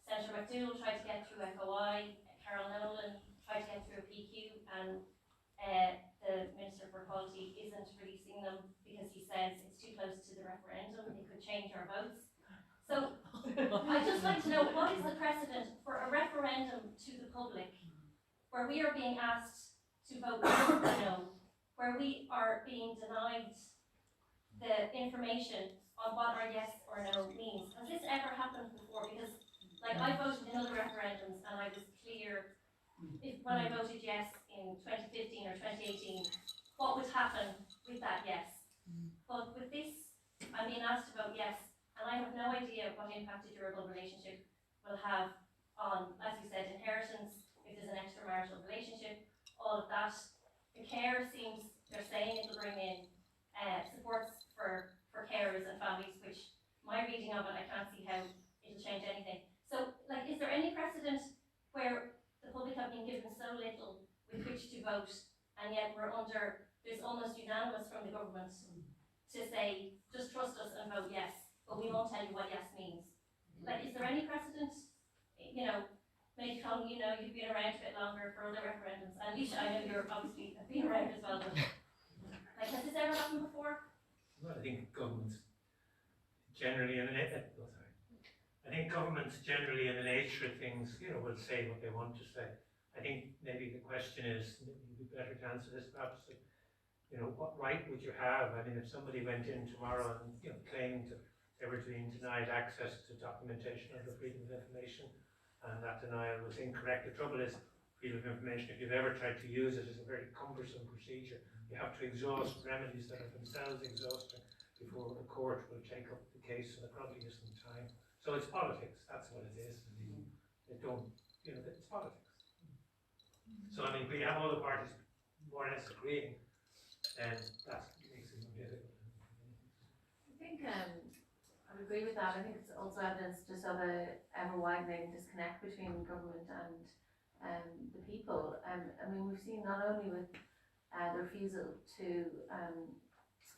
Senator McDougall tried to get through FOI, Carol Nolan tried to get through a PQ, and the Minister for Equality isn't releasing them because he says it's too close to the referendum, it could change our votes. So I'd just like to know, what is the precedent for a referendum to the public where we are being asked to vote yes or no, where we are being denied the information on what our yes or no means? Has this ever happened before? Because, like, I voted in other referendums and I was clear when I voted yes in 2015 or 2018, what would happen with that yes. But with this, I'm being asked to vote yes, and I have no idea what impact a durable relationship will have on, as you said, inheritance, if there's an extramarital relationship, all of that. The care seems, they're saying it'll bring in supports for carers and families, which my reading of it, I can't see how it'll change anything. So, like, is there any precedent where the public have been given so little with which to vote, and yet there's almost unanimous from the government to say, just trust us and vote yes, but we won't tell you what yes means? Like, is there any precedent? You know, maybe Colum, you know, you've been around a bit longer for other referendums, and Alicia, I know you're obviously been around as well, but like, has this ever happened before? Well, I think governments generally in the nature of things, you know, will say what they want to say. I think maybe the question is, you'd be better to answer this perhaps, you know, what right would you have? I mean, if somebody went in tomorrow and, you know, claimed they were being denied access to documentation under freedom of information, and that denial was incorrect. The trouble is, freedom of information, if you've ever tried to use it, is a very cumbersome procedure. You have to exhaust remedies that are themselves exhausting before a court will take up the case, and there probably isn't time. So it's politics, that's what it is. I mean, they don't, you know, it's politics. So I mean, we have all the parties more or less agreeing, and that makes it more difficult. I think I would agree with that. I think it's also evidence just of a ever-widening disconnect between government and the people. I mean, we've seen not only with the refusal to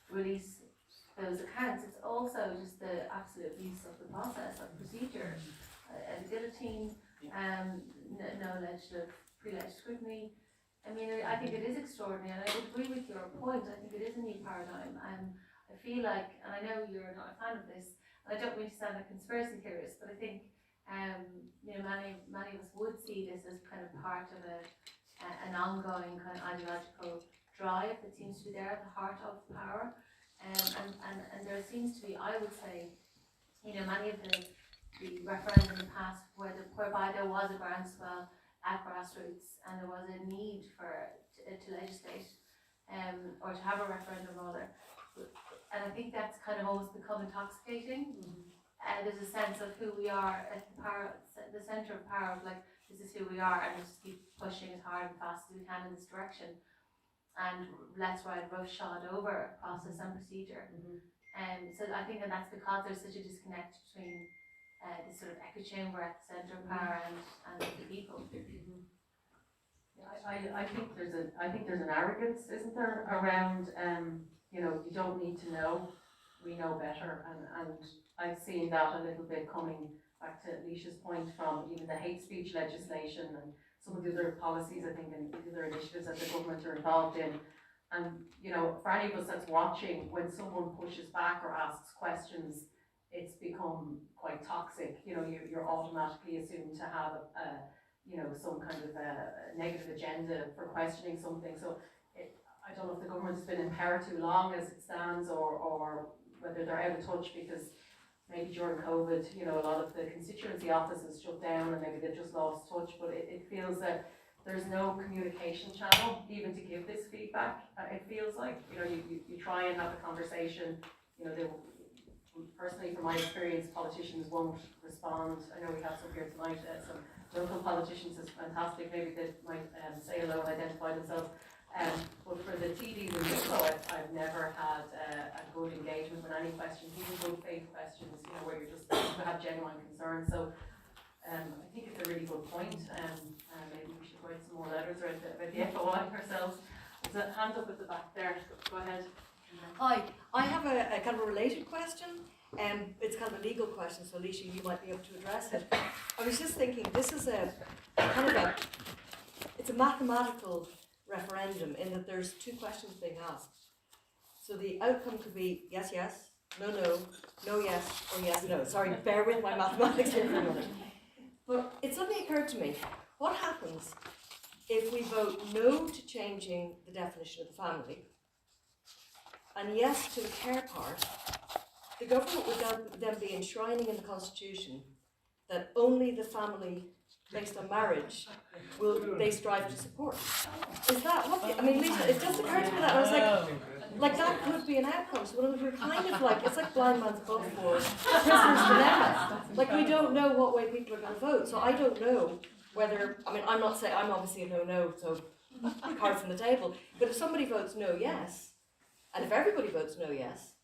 release those accounts, it's also just the absolute abuse of the process, of procedure. The guillotine, no legislative pre-leg scrutiny. I mean, I think it is extraordinary, and I would agree with your point. I think it is a new paradigm, and I feel like, and I know you're not a fan of this, and I don't mean to sound like a conspiracy theorist, but I think you know, many of us would see this as kind of part of an ongoing kind of ideological drive that seems to be there at the heart of power, and there seems to be, I would say, you know, many of the referendums in the past whereby there was a groundswell at grassroots and there was a need to legislate or to have a referendum rather, and I think that's kind of always become intoxicating. There's a sense of who we are at the centre of power, of like, this is who we are, and just keep pushing as hard and fast as we can in this direction, and let's ride roughshod over process and procedure. So I think that's because there's such a disconnect between this sort of echo chamber at the centre of power and the people. I think there's an arrogance, isn't there, around you know, you don't need to know, we know better, and I've seen that a little bit coming back to Alicia's point from even the hate speech legislation and some of the other policies, I think, and the other initiatives that the government are involved in. And, you know, for any of us that's watching, when someone pushes back or asks questions, it's become quite toxic. You know, you're automatically assumed to have you know, some kind of a negative agenda for questioning something. So I don't know if the government's been in power too long as it stands, or whether they're out of touch, because maybe during COVID, you know, a lot of the constituency offices shut down and maybe they've just lost touch, but it feels that there's no communication channel even to give this feedback. It feels like, you know, you try and have a conversation, you know, personally from my experience, politicians won't respond. I know we have some here tonight, some local politicians is fantastic, maybe they might say hello and identify themselves. But for the TDs in Wicklow, I've never had a good engagement with any questions, even good faith questions, you know, where you just have genuine concern. So I think it's a really good point. Maybe we should write some more letters about the FOI ourselves. There's a hand up at the back there. Go ahead. Hi, I have a kind of a related question. It's kind of a legal question, so Alicia, you might be able to address it. I was just thinking, this is a kind of it's a mathematical referendum in that there's two questions being asked. So the outcome could be yes, yes, no, no, no, yes, or yes, no. Sorry, bear with my mathematics here for a moment. But it suddenly occurred to me, what happens if we vote no to changing the definition of the family and yes to the care part? The government would then be enshrining in the Constitution that only the family based on marriage will they strive to support. Is that what? I mean, Lisa, it just occurred to me that I was like that could be an outcome. So we're kind of like, it's like blind man's buff or prisoner's dilemma. Like we don't know what way people are going to vote. So I don't know whether. I mean, I'm not saying I'm obviously a no, so cards on the table. But if somebody votes no, yes, and if everybody votes no, yes,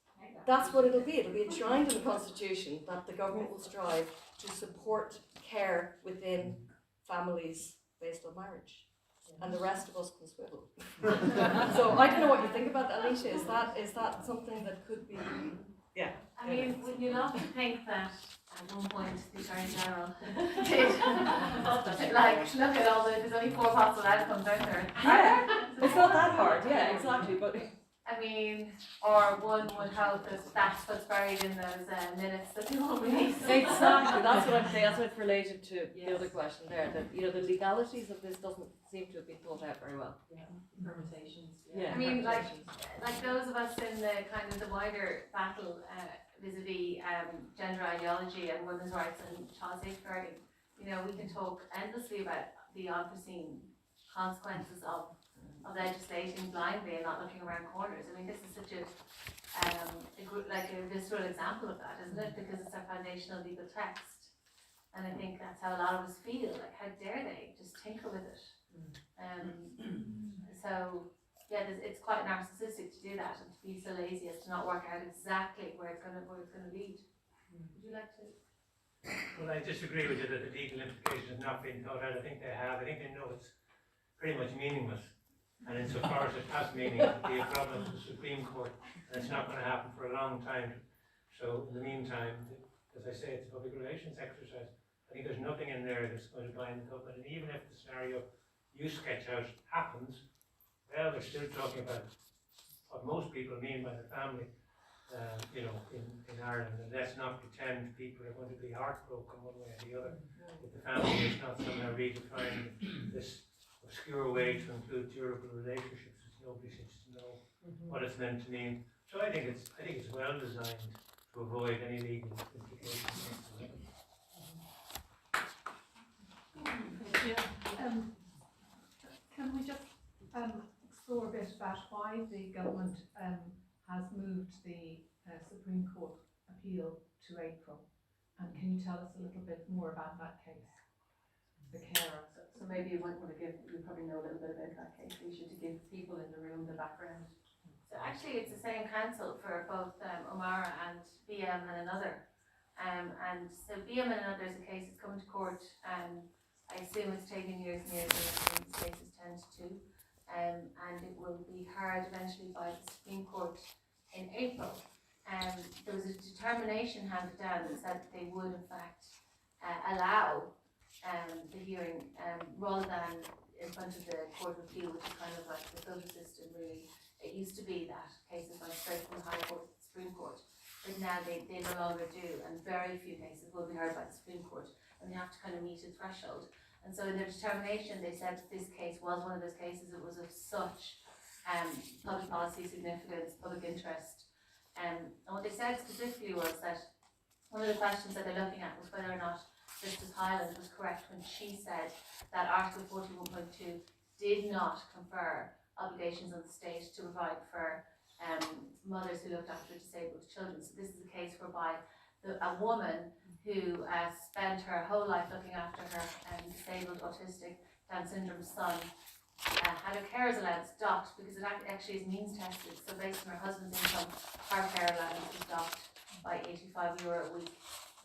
that's what it'll be. It'll be enshrined in the Constitution that the government will strive to support care within families based on marriage. And the rest of us can swivel. So I don't know what you think about that, Alicia. Is that something that could be? Yeah. I mean, would you not think that at one point the Attorney General did like look at all there's only 4 possible outcomes out there? Yeah. It's not that hard. Yeah, exactly. But I mean, or one would hope that that's what's buried in those minutes that you won't release. exactly. That's what I'm saying. That's what's related to the other question there. That the legalities of this doesn't seem to have been thought out very well. Permutations. Yeah. I mean, like those of us in the kind of the wider battle vis-a-vis gender ideology and women's rights and child safeguarding, we can talk endlessly about the unforeseen consequences of legislating blindly and not looking around corners. I mean, this is such a visceral example of that, isn't it? Because it's our foundational legal text, and I think that's how a lot of us feel. Like, how dare they just tinker with it? So yeah, it's quite narcissistic to do that and to be so lazy as to not work out exactly where it's going to lead. Would you like to? Well, I disagree with you that the legal implications have not been thought out. I think they have. I think they know it's pretty much meaningless. And insofar as it has meaning, it will be a problem to the Supreme Court, and it's not going to happen for a long time. So in the meantime, as I say, it's a public relations exercise. I think there's nothing in there that's going to bind the government. And even if the scenario you sketch out happens, well, they're still talking about what most people mean by the family, in Ireland. And let's not pretend people are going to be heartbroken one way or the other. If the family is not somehow redefined this obscure way to include durable relationships, which nobody seems to know what it's meant to mean. So I think it's well designed to avoid any legal implications. Can we just explore a bit about why the government has moved the Supreme Court appeal to April? And can you tell us a little bit more about that case? The carer. So maybe you might want to you probably know a little bit about that case, Alicia, to give people in the room the background. So actually it's the same counsel for both O'Mara and BM and another. And so BM and another is a case that's coming to court. I assume it's taken years and years, and these cases tend to. And it will be heard eventually by the Supreme Court in April. There was a determination handed down that said that they would in fact allow the hearing rather than in front of the Court of Appeal, which is kind of like the filter system really. It used to be that cases went straight from the High Court to the Supreme Court, but now they no longer do, and very few cases will be heard by the Supreme Court, and they have to kind of meet a threshold. And so in their determination they said that this case was one of those cases that was of such public policy significance, public interest, and what they said specifically was that one of the questions that they're looking at was whether or not Justice Hyland was correct when she said that Article 41.2 did not confer obligations on the state to provide for mothers who looked after disabled children. So this is a case whereby a woman who spent her whole life looking after her disabled autistic Down syndrome son had her carer's allowance docked because it actually is means tested. So based on her husband's income, her care allowance was docked by €85 a week.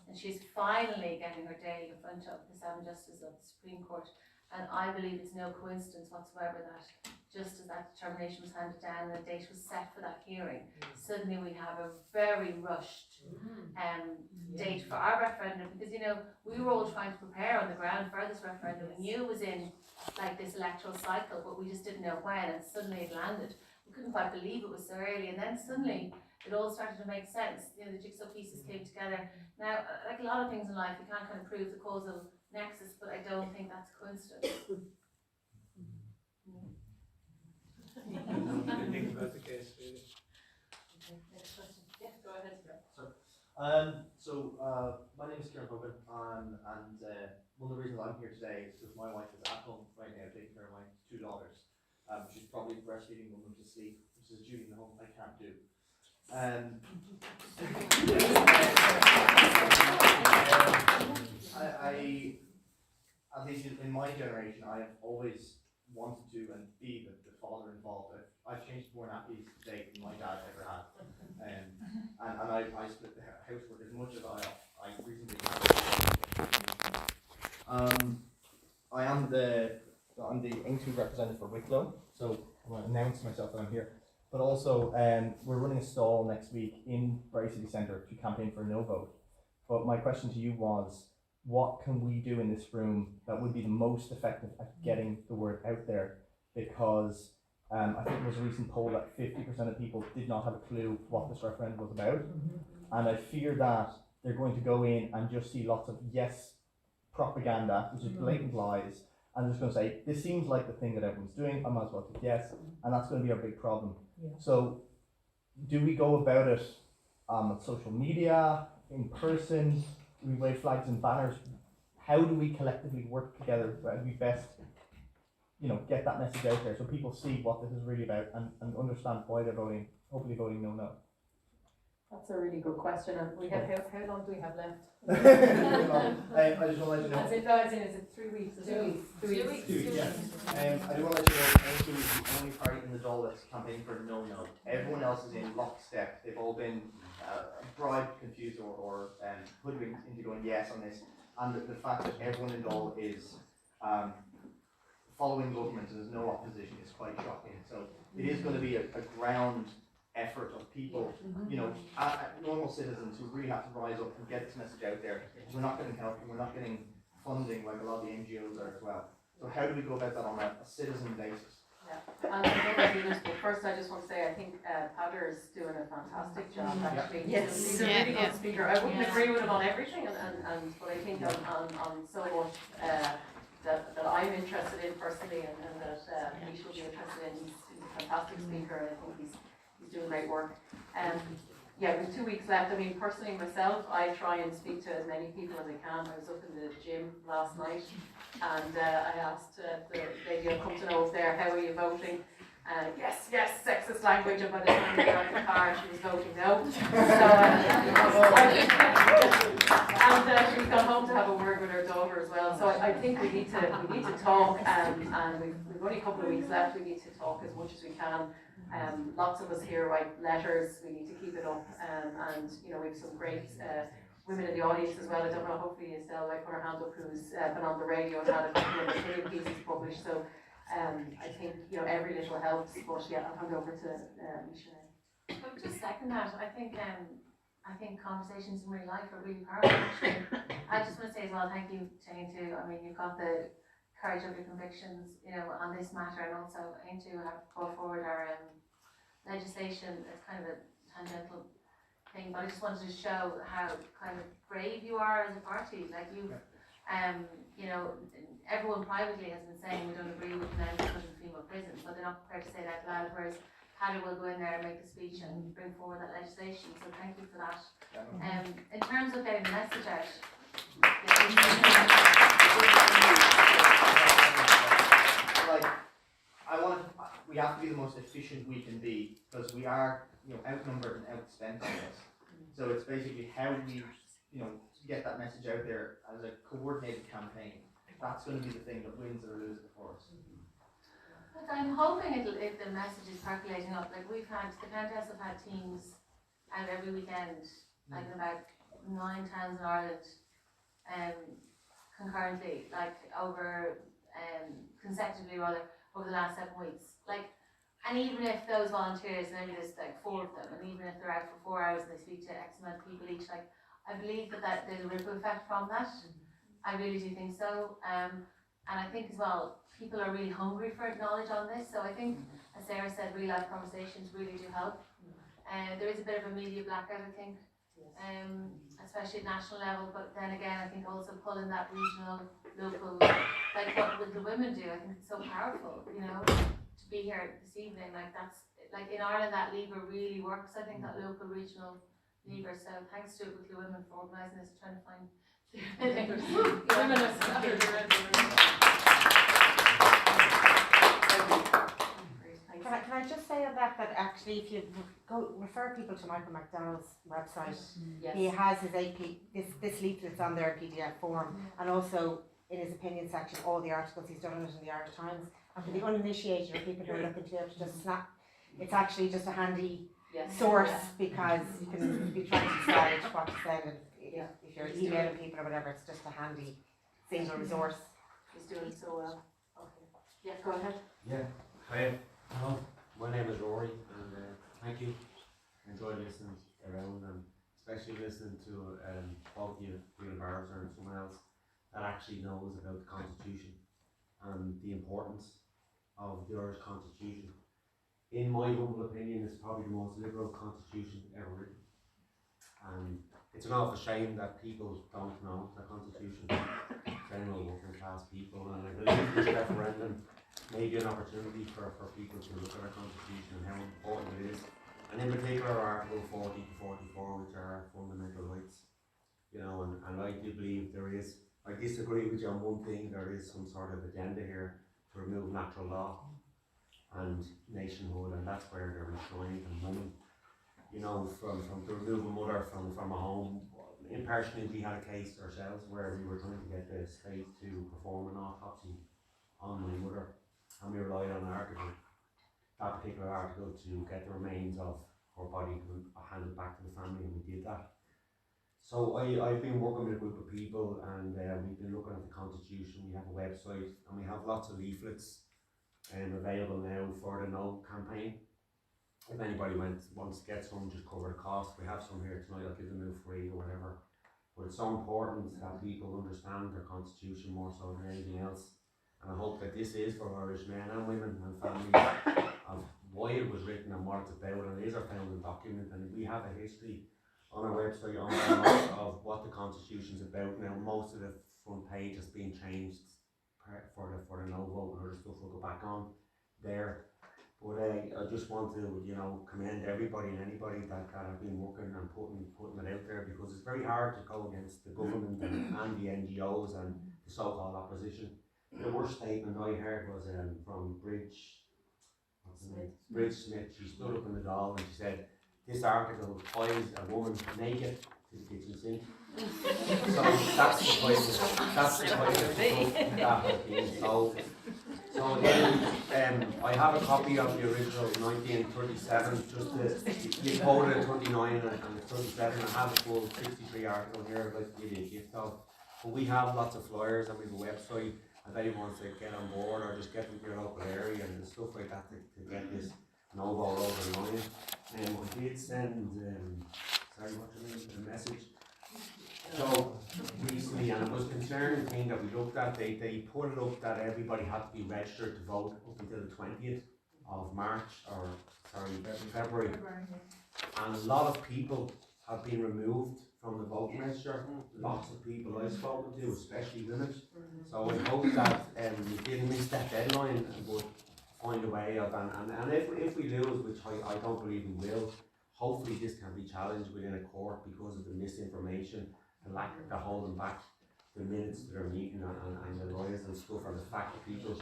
And she's finally getting her day in front of the 7 justices of the Supreme Court. And I believe it's no coincidence whatsoever that just as that determination was handed down and a date was set for that hearing, suddenly we have a very rushed date for our referendum, because we were all trying to prepare on the ground for this referendum. We knew it was in like this electoral cycle, but we just didn't know when, and suddenly it landed. We couldn't quite believe it was so early, and then suddenly it all started to make sense. The jigsaw pieces came together. Now, like a lot of things in life, you can't kind of prove the causal nexus, but I don't think that's a coincidence. I think that's the case, really. Next question. Yeah, go ahead. My name is Kieran Hogan, and one of the reasons I'm here today is because my wife is at home right now taking care of my two daughters. She's probably breastfeeding them to sleep, which is a duty in the home I can't do. I at least in my generation, I have always wanted to and be the father involved. I've changed more nappies today than my dad ever had, and I split the housework as much as I reasonably can. I'm the England representative for Wicklow, so I want to announce myself that I'm here. But also, we're running a stall next week in Bray City Centre to campaign for a no vote. But my question to you was, what can we do in this room that would be the most effective at getting the word out there? Because I think there was a recent poll that 50% of people did not have a clue what this referendum was about. And I fear that they're going to go in and just see lots of yes propaganda, which is blatant lies, and they're just going to say, this seems like the thing that everyone's doing, I might as well click yes, and that's going to be our big problem. So do we go about it on social media, in person? Do we wave flags and banners? How do we collectively work together? How do we best, get that message out there so people see what this is really about and understand why they're voting, hopefully voting no. That's a really good question. And we have how long do we have left? I just want to let you know. As in, is it 3 weeks? 2 weeks. 2 weeks. 2 weeks, yeah. I do want to let you know, Aintree is the only party in the Dáil that's campaigning for NoNo. Everyone else is in lockstep. They've all been bribed, confused, or hoodwinked into going yes on this. And the fact that everyone in Dáil is following government and there's no opposition is quite shocking. So it is going to be a ground effort of people, normal citizens who really have to rise up and get this message out there. We're not getting help and we're not getting funding like a lot of the NGOs are as well. So how do we go about that on a citizen basis? Yeah, and I know but first I just want to say I think Padder's doing a fantastic job actually. He's a really good speaker. I wouldn't agree with him on everything, but I think on so much that I'm interested in personally and that he should be interested in. He's a fantastic speaker, and I think he's doing great work. With 2 weeks left, I mean, personally myself, I try and speak to as many people as I can. I was up in the gym last night and I asked the lady I've come to know up there, how are you voting? Yes, sexist language, and by the time we got in the car, she was voting no. So, and she's gone home to have a word with her daughter as well. So I think we need to talk, and we've only a couple of weeks left. We need to talk as much as we can. Lots of us here write letters. We need to keep it up, and we have some great women in the audience as well. I don't know. Hopefully, Estelle might put her hand up, who's been on the radio and had a couple of opinion pieces published. So. I think every little helps, but I'll hand over to Michelle. I would just second that. I think conversations in real life are really powerful. Actually, I just want to say as well, thank you, Jane, too. I mean, you've got the courage of your convictions, on this matter, and also aim to have brought forward our legislation. It's kind of a tangential thing, but I just wanted to show how kind of brave you are as a party. Like you've, everyone privately has been saying we don't agree with the men put in female prisons, but they're not prepared to say that loud, whereas Paddy will go in there and make a speech and bring forward that legislation, so thank you for that. In terms of getting the message out, we have to be the most efficient we can be, because we are outnumbered and outspent on this. So it's basically how we get that message out there as a coordinated campaign. That's going to be the thing that wins or loses for us. But I'm hoping if the message is percolating up. Like the Countess have had teams out every weekend, like in about 9 towns in Ireland, concurrently, like over consecutively rather. over the last 7 weeks. Like, and even if those volunteers, maybe there's like 4 of them, and even if they're out for 4 hours and they speak to X amount of people each, like, I believe that there's a ripple effect from that. I really do think so. And I think as well, people are really hungry for knowledge on this. So I think, as Sarah said, real life conversations really do help. There is a bit of a media blackout, I think, especially at national level. But then again, I think also pulling that regional, local, like what would the women do? I think it's so powerful, you know, to be here this evening. Like that's like in Ireland, that lever really works. I think that local, regional lever. So thanks to Wicklow Women for organising this, trying to find women have scattered around the room. Can I just say on that actually if you go refer people to Michael McDonald's website, Yes. he has his AP, this leaflet's on there in PDF form, and also in his opinion section all the articles he's done on it in the Irish Times. And for the uninitiated or people who are looking to be able to just snap, it's actually just a handy source because you can be trying to decide what to send, and if you're emailing people or whatever, it's just a handy single resource. He's doing so well. Okay. Yeah, go ahead. Yeah, hi. Hello, my name is Rory, and thank you. I enjoyed listening around, and especially listening to both you, being a barrister, and someone else that actually knows about the Constitution and the importance of the Irish Constitution. In my humble opinion, it's probably the most liberal Constitution ever written. And it's an awful shame that people don't know the Constitution, general working class people, and I believe this referendum may be an opportunity for people to look at our Constitution and how important it is, and in particular Article 40 to 44, which are our fundamental rights. You know, and I do believe there is, I disagree with you on one thing, there is some sort of agenda here to remove natural law and nationhood, and that's where they're enshrined, and women, you know, from to remove a mother from a home. Impartially, we had a case ourselves where we were trying to get the state to perform an autopsy on my mother, and we relied on that particular article to get the remains of her body handed back to the family, and we did that. So I've been working with a group of people, and we've been looking at the Constitution. We have a website, and we have lots of leaflets available now for the No campaign. If anybody wants to get some, just cover the cost. We have some here tonight, I'll give them out free or whatever. But it's so important that people understand their Constitution more so than anything else. And I hope that this is for Irish men and women and families of why it was written and what it's about, and it is our founding document, and we have a history on our website of what the Constitution's about. Now most of the front page has been changed for the no vote, and other stuff will go back on there. But I just want to, you know, commend everybody and anybody that have been working and putting it out there, because it's very hard to go against the government and the NGOs and the so-called opposition. The worst statement I heard was from Bridge Smith. She stood up in the Dáil and she said, "This article ties a woman naked to the kitchen sink." So that's the type of stuff that has been sold. So again, I have a copy of the original 1937, just you quoted 39 and 37. I have a full 63 article here I'd like to give you a gift of. But we have lots of flyers and we have a website. If anyone wants to get on board or just get into your local area and stuff like that to get this no vote over the line. I did send, sorry, what's your name, a message. So recently, and it was a concerning thing that we looked at, they put it up that everybody had to be registered to vote up until the 20th of March, or sorry, February. And a lot of people have been removed from the voting register. Lots of people I've spoken to, especially women. So I hope that we didn't miss that deadline and would find a way of, and if we lose, which I don't believe we will, hopefully this can be challenged within a court because of the misinformation, the lack of holding back the minutes to their meeting and the lawyers and stuff, and the fact that people,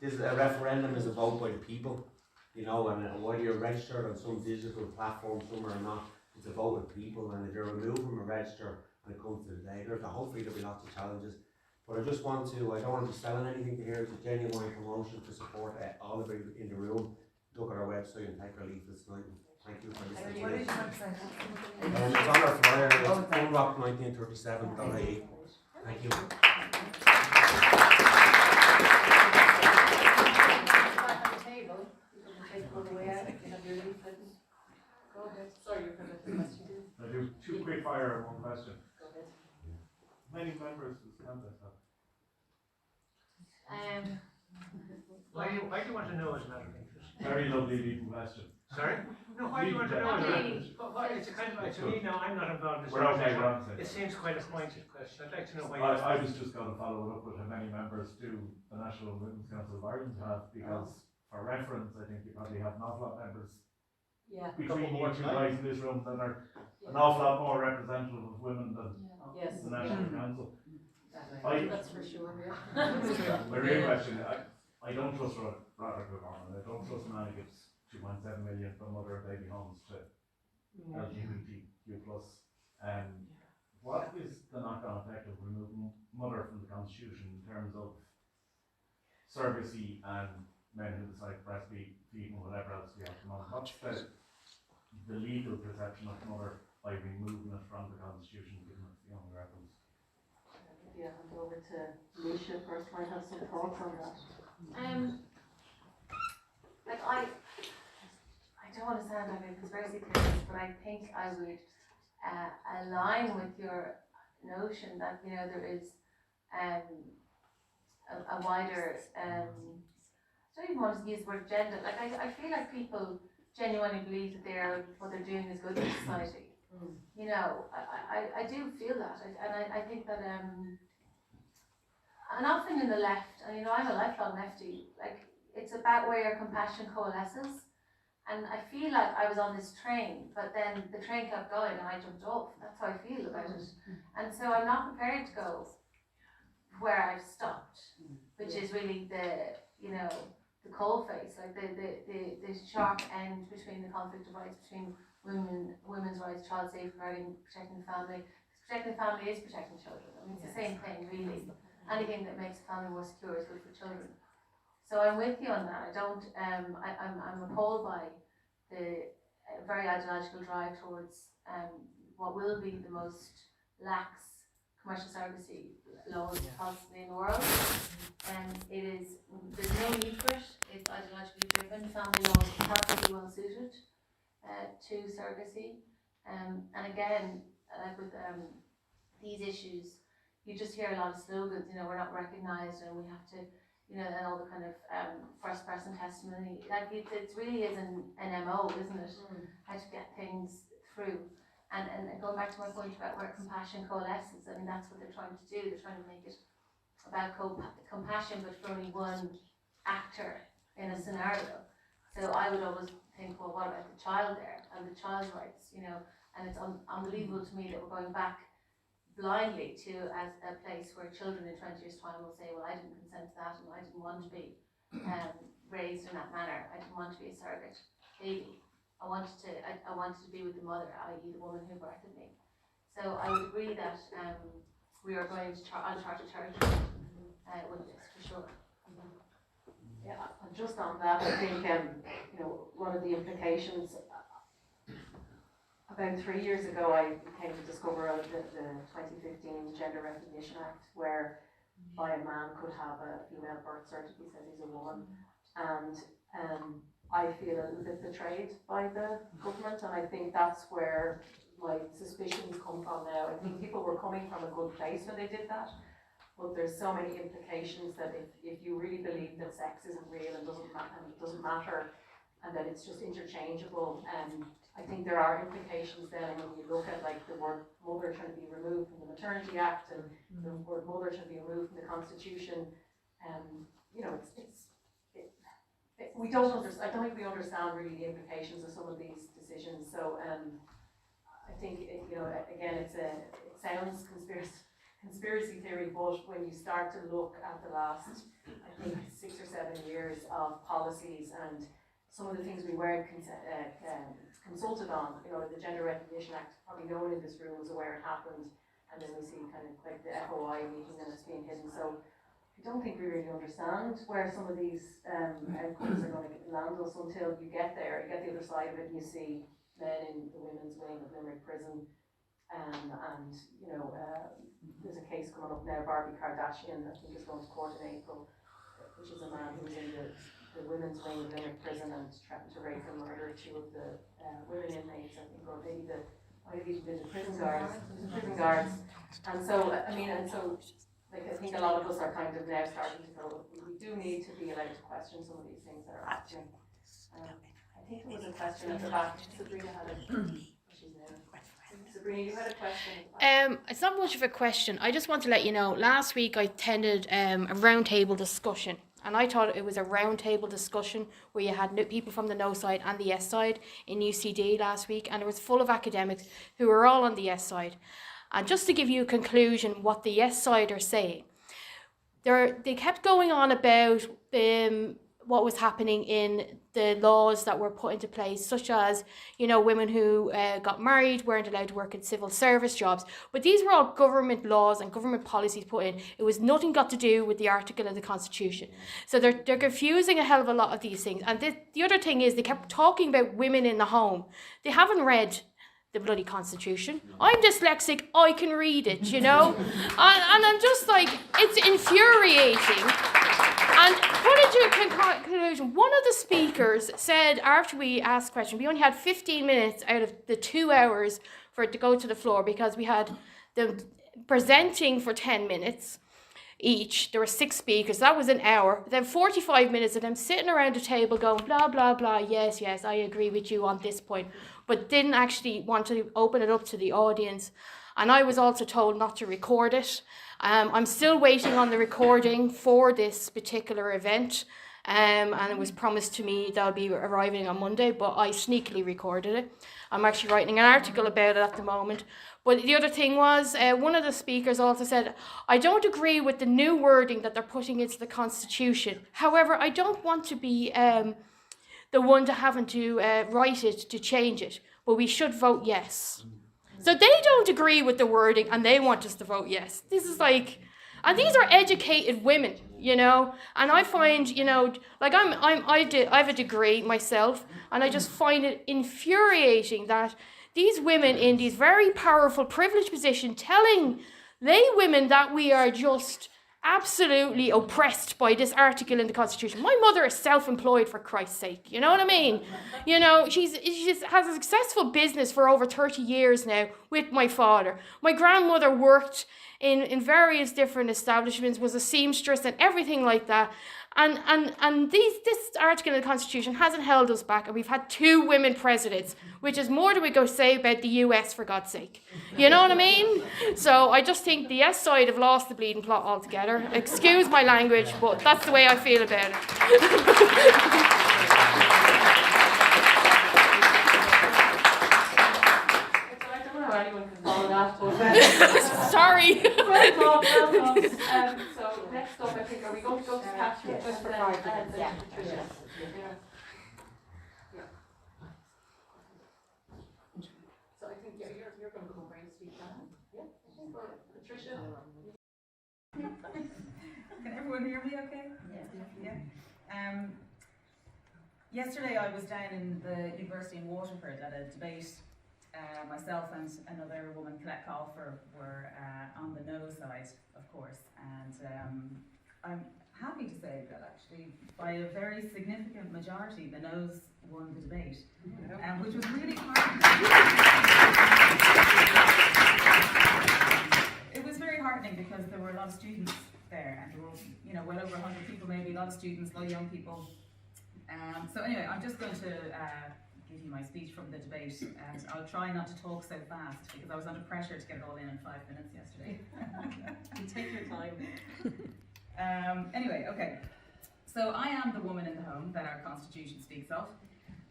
this is a referendum is a vote by the people, you know, and whether you're registered on some digital platform somewhere or not, it's a vote of people, and if you're removed from a register when it comes to the day, hopefully there'll be lots of challenges. But I just want to, I don't want to be selling anything to here, it's a genuine promotion to support all of you in the room. Look at our website and take our leaflets tonight. Thank you for listening to this. It's on our flyer, it's unrock1937.ie. Thank you. I do two quick fire and one question. Go ahead. How many members does Countess have? Why do you want to know as a matter of interest? Very lovely leading question. Sorry? No, why do you want to know as a matter of interest? It's a kind of, to me now, I'm not involved in this. We're okay, we're on to It seems quite a pointed question. I'd like to know why. I was just going to follow it up with how many members do the National Women's Council of Ireland have, because for reference, I think you probably have an awful lot of members between you two guys in this room that are an awful lot more representative of women than the National Council. That's for sure, My real question, I don't trust Roderick O'Connor, I don't trust man who gives 2.7 million for mother and baby homes to LGBTQ+. What is the knock-on effect of removing mother from the Constitution in terms of surrogacy and men who decide to breastfeed and whatever else we have at the moment? What's the legal perception of mother by removing it from the Constitution, given it's the only reference? Maybe I'll hand over to Alicia first, might have some thoughts on that. Like I don't want to sound like a conspiracy theorist, but I think I would align with your notion that, you know, there is a wider, I don't even want to use the word gender. Like I feel like people genuinely believe that what they're doing is good for society. You know, I do feel that, and I think that and often in the left, and you know, I'm a lifelong lefty, like it's about where your compassion coalesces. And I feel like I was on this train, but then the train kept going and I jumped off. That's how I feel about it. And so I'm not prepared to go where I've stopped, which is really the coal face, like the sharp end between the conflict of rights between women's rights, child safeguarding, protecting the family. Protecting the family is protecting children. I mean, it's the same thing, really. Anything that makes a family more secure is good for children. So I'm with you on that. I don't. I'm appalled by the very ideological drive towards what will be the most lax commercial surrogacy laws possibly in the world. There's no need for it. It's ideologically driven. Family laws are perfectly well suited to surrogacy. And again, like with these issues, you just hear a lot of slogans. You know, we're not recognised, and we have to. You know, and all the kind of first-person testimony. Like it really is an MO, isn't it? How to get things through. And going back to my point about where compassion coalesces, I mean, that's what they're trying to do. They're trying to make it about compassion, but for only one actor in a scenario. So I would always think, well, what about the child there and the child's rights? You know, and it's unbelievable to me that we're going back blindly to as a place where children in 20 years' time will say, well, I didn't consent to that, and I didn't want to be raised in that manner. I didn't want to be a surrogate baby. I wanted to be with the mother, i.e. the woman who birthed me. So I would agree that we are going to uncharted territory with this, for sure. Yeah, and just on that, I think you know, one of the implications. About 3 years ago, I came to discover the 2015 Gender Recognition Act, whereby a man could have a female birth certificate, says he's a woman, and I feel a little bit betrayed by the government, and I think that's where my suspicions come from now. I think people were coming from a good place when they did that, but there's so many implications that if you really believe that sex isn't real and doesn't matter, and that it's just interchangeable, I think there are implications then when you look at like the word mother trying to be removed from the Maternity Act and the word mother trying to be removed from the Constitution. You know, we don't understand. I don't think we understand really the implications of some of these decisions. So I think you know, again, it sounds conspiracy theory, but when you start to look at the last, I think 6 or 7 years of policies and some of the things we weren't consulted on, you know, the Gender Recognition Act, probably no one in this room was aware it happened, and then we see kind of like the FOI meeting and it's being hidden. So I don't think we really understand where some of these outcomes are going to land us until you get there. You get the other side of it and you see men in the women's wing of Limerick Prison, and you know, there's a case coming up now, Barbie Kardashian, I think is going to court in April, which is a man who was in the the women's wing of Limerick Prison and threatened to rape and murder two of the women inmates, I think, or maybe the prison guards. And so, I mean, like, I think a lot of us are kind of now starting to go, we do need to be allowed to question some of these things that are happening. I think there was a question at the back. Sabrina had Sabrina, you had a question. It's not much of a question. I just want to let you know, last week I attended a roundtable discussion, and I thought it was a roundtable discussion where you had people from the no side and the yes side in UCD last week, and it was full of academics who were all on the yes side. And just to give you a conclusion, what the yes side are saying, they kept going on about what was happening in the laws that were put into place, such as, women who got married weren't allowed to work in civil service jobs. But these were all government laws and government policies put in. It was nothing got to do with the article of the Constitution. So they're confusing a hell of a lot of these things. And the other thing is, they kept talking about women in the home. They haven't read the bloody Constitution. I'm dyslexic, I can read it, and I'm just like, it's infuriating. And put it to a conclusion, one of the speakers said, after we asked questions, we only had 15 minutes out of the 2 hours for it to go to the floor, because we had them presenting for 10 minutes each. There were 6 speakers, that was an hour. Then 45 minutes of them sitting around a table going, blah, blah, blah, yes, I agree with you on this point, but didn't actually want to open it up to the audience. And I was also told not to record it. I'm still waiting on the recording for this particular event, and it was promised to me that'll be arriving on Monday, but I sneakily recorded it. I'm actually writing an article about it at the moment. But the other thing was, one of the speakers also said, I don't agree with the new wording that they're putting into the Constitution. However, I don't want to be the one to having to write it to change it, but we should vote yes. So they don't agree with the wording and they want us to vote yes. This is like, and these are educated women, and I find, like I have a degree myself, and I just find it infuriating that these women in these very powerful, privileged positions telling lay women that we are just absolutely oppressed by this article in the Constitution. My mother is self-employed, for Christ's sake, you know what I mean? She has a successful business for over 30 years now with my father. My grandmother worked in various different establishments, was a seamstress and everything like that. And this article in the Constitution hasn't held us back, and we've had 2 women presidents, which is more than we go say about the US, for God's sake. You know what I mean? So I just think the yes side have lost the bleeding plot altogether. Excuse my language, but that's the way I feel about it. Anyone can follow that, but sorry. Well thought. So next up, I think, are we going to go to Catherine just for 5 minutes? Yeah. Patricia. Yeah. So I think you're going to come right and speak now. Yeah. For Patricia. Can everyone hear me okay? Yeah. Yesterday I was down in the University in Waterford at a debate. Myself and another woman, Colette Colfer, were on the no side, of course, and I'm happy to say that actually by a very significant majority the no's won the debate, which was really heartening. It was very heartening because there were a lot of students there, and there were well over 100 people, maybe a lot of students, a lot of young people. So anyway, I'm just going to give you my speech from the debate, and I'll try not to talk so fast because I was under pressure to get it all in 5 minutes yesterday. You take your time. Anyway, okay. So I am the woman in the home that our Constitution speaks of.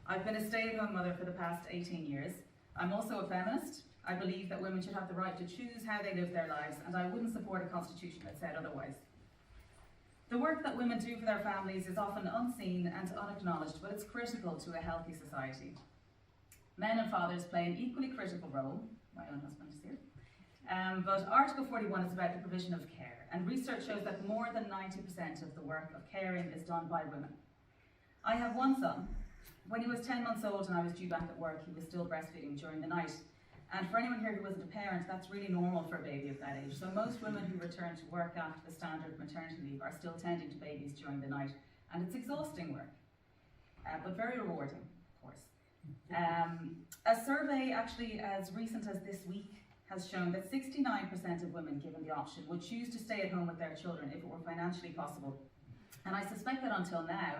I've been a stay-at-home mother for the past 18 years. I'm also a feminist. I believe that women should have the right to choose how they live their lives, and I wouldn't support a constitution that said otherwise. The work that women do for their families is often unseen and unacknowledged, but it's critical to a healthy society. Men and fathers play an equally critical role. My own husband is here. But Article 41 is about the provision of care, and research shows that more than 90% of the work of caring is done by women. I have one son. When he was 10 months old and I was due back at work, he was still breastfeeding during the night. And for anyone here who wasn't a parent, that's really normal for a baby of that age. So most women who return to work after the standard maternity leave are still tending to babies during the night, and it's exhausting work, but very rewarding, of course. A survey actually as recent as this week has shown that 69% of women given the option would choose to stay at home with their children if it were financially possible. And I suspect that until now,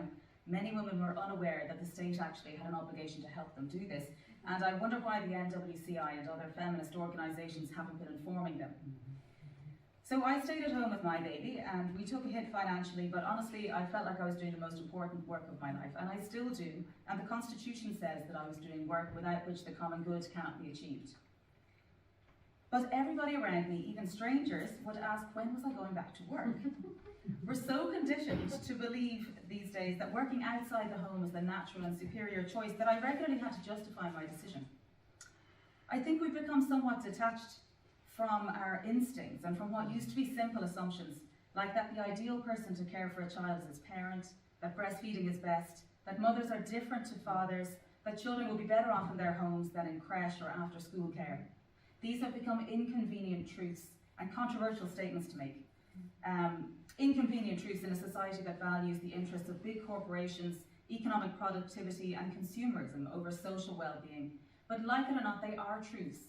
many women were unaware that the state actually had an obligation to help them do this. And I wonder why the NWCI and other feminist organisations haven't been informing them. So I stayed at home with my baby, and we took a hit financially, but honestly I felt like I was doing the most important work of my life, and I still do, and the Constitution says that I was doing work without which the common good cannot be achieved. But everybody around me, even strangers, would ask, when was I going back to work? We're so conditioned to believe these days that working outside the home is the natural and superior choice that I regularly had to justify my decision. I think we've become somewhat detached from our instincts and from what used to be simple assumptions, like that the ideal person to care for a child is his parent, that breastfeeding is best, that mothers are different to fathers, that children will be better off in their homes than in creche or after school care. These have become inconvenient truths and controversial statements to make. Inconvenient truths in a society that values the interests of big corporations, economic productivity and consumerism over social well-being. But like it or not, they are truths.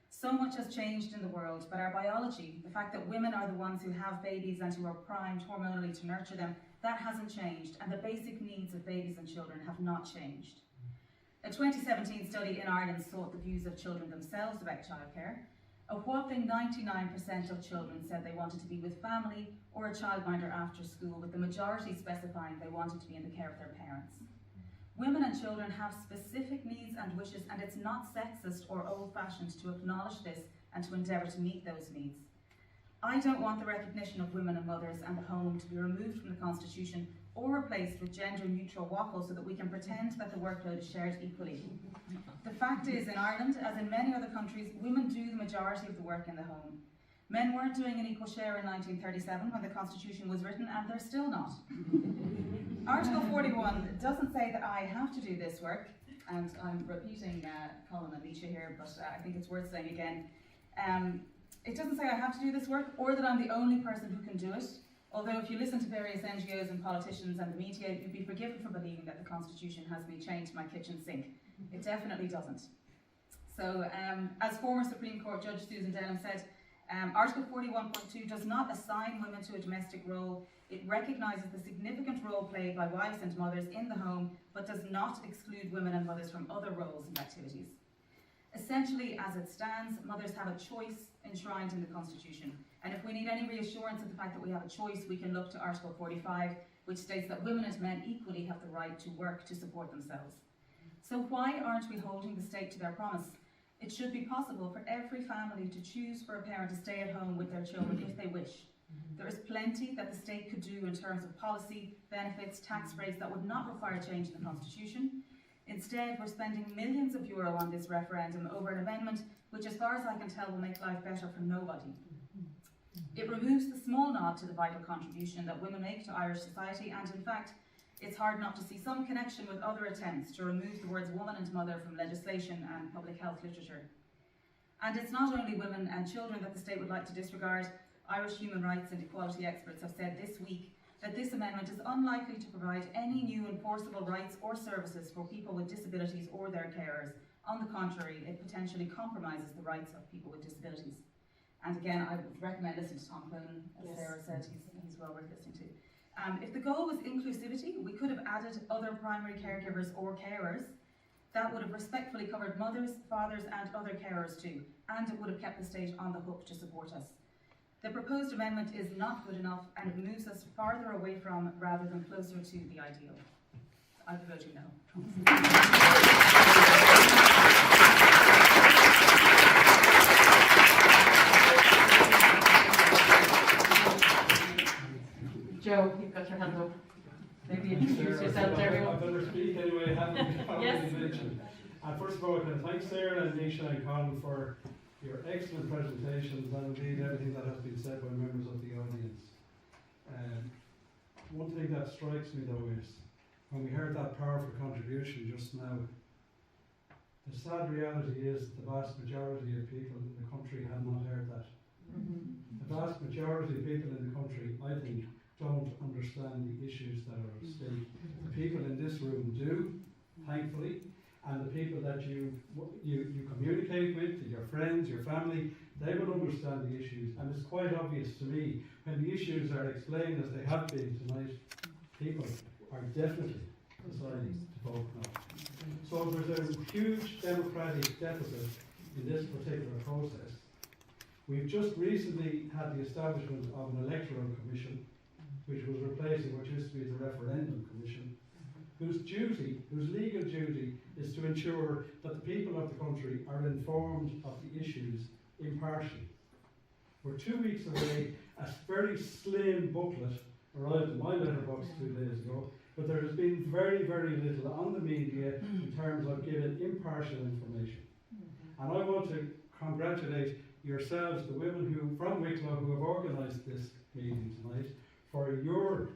So much has changed in the world, but our biology, the fact that women are the ones who have babies and who are primed hormonally to nurture them, that hasn't changed, and the basic needs of babies and children have not changed. A 2017 study in Ireland sought the views of children themselves about childcare. A whopping 99% of children said they wanted to be with family or a childminder after school, with the majority specifying they wanted to be in the care of their parents. Women and children have specific needs and wishes, and it's not sexist or old-fashioned to acknowledge this and to endeavour to meet those needs. I don't want the recognition of women and mothers and the home to be removed from the Constitution or replaced with gender-neutral waffle so that we can pretend that the workload is shared equally. The fact is, in Ireland, as in many other countries, women do the majority of the work in the home. Men weren't doing an equal share in 1937 when the Constitution was written, and they're still not. Article 41 doesn't say that I have to do this work, and I'm repeating Colum and Laoise here, but I think it's worth saying again. It doesn't say I have to do this work, or that I'm the only person who can do it, although if you listen to various NGOs and politicians and the media, you'd be forgiven for believing that the Constitution has me chained to my kitchen sink. It definitely doesn't. So, as former Supreme Court Judge Susan Denham said, Article 41.2 does not assign women to a domestic role. It recognises the significant role played by wives and mothers in the home, but does not exclude women and mothers from other roles and activities. Essentially, as it stands, mothers have a choice enshrined in the Constitution. And if we need any reassurance of the fact that we have a choice, we can look to Article 45, which states that women and men equally have the right to work to support themselves. So why aren't we holding the state to their promise? It should be possible for every family to choose for a parent to stay at home with their children if they wish. There is plenty that the state could do in terms of policy, benefits, tax breaks that would not require change in the Constitution. Instead, we're spending millions of euro on this referendum over an amendment which, as far as I can tell, will make life better for nobody. It removes the small nod to the vital contribution that women make to Irish society, and in fact, it's hard not to see some connection with other attempts to remove the words woman and mother from legislation and public health literature. And it's not only women and children that the state would like to disregard. Irish human rights and equality experts have said this week that this amendment is unlikely to provide any new enforceable rights or services for people with disabilities or their carers. On the contrary, it potentially compromises the rights of people with disabilities. And again, I would recommend listening to Tom Clonan, as Sarah said, he's well worth listening to. If the goal was inclusivity, we could have added other primary caregivers or carers. That would have respectfully covered mothers, fathers and other carers too, and it would have kept the state on the hook to support us. The proposed amendment is not good enough, and it moves us farther away from rather than closer to the ideal. I'll be voting no. Joe, you've got your hand up. Maybe introduce yourself to everyone. I better speak anyway, haven't Yes. mentioned. First of all, I can thank Sarah and Laoise and Colum for your excellent presentations and indeed everything that has been said by members of the audience. One thing that strikes me though is when we heard that powerful contribution just now, the sad reality is that the vast majority of people in the country have not heard that. The vast majority of people in the country, I think, don't understand the issues that are at stake. The people in this room do, thankfully, and the people that you communicate with, your friends, your family, they will understand the issues. And it's quite obvious to me, when the issues are explained as they have been tonight, people are definitely deciding to vote no. So there's a huge democratic deficit in this particular process. We've just recently had the establishment of an electoral commission, which was replacing what used to be the referendum commission, whose legal duty is to ensure that the people of the country are informed of the issues impartially. We're 2 weeks away. A very slim booklet arrived in my letterbox 2 days ago, but there has been very, very little on the media in terms of giving impartial information. And I want to congratulate yourselves, the women from Wicklow who have organised this meeting tonight, for your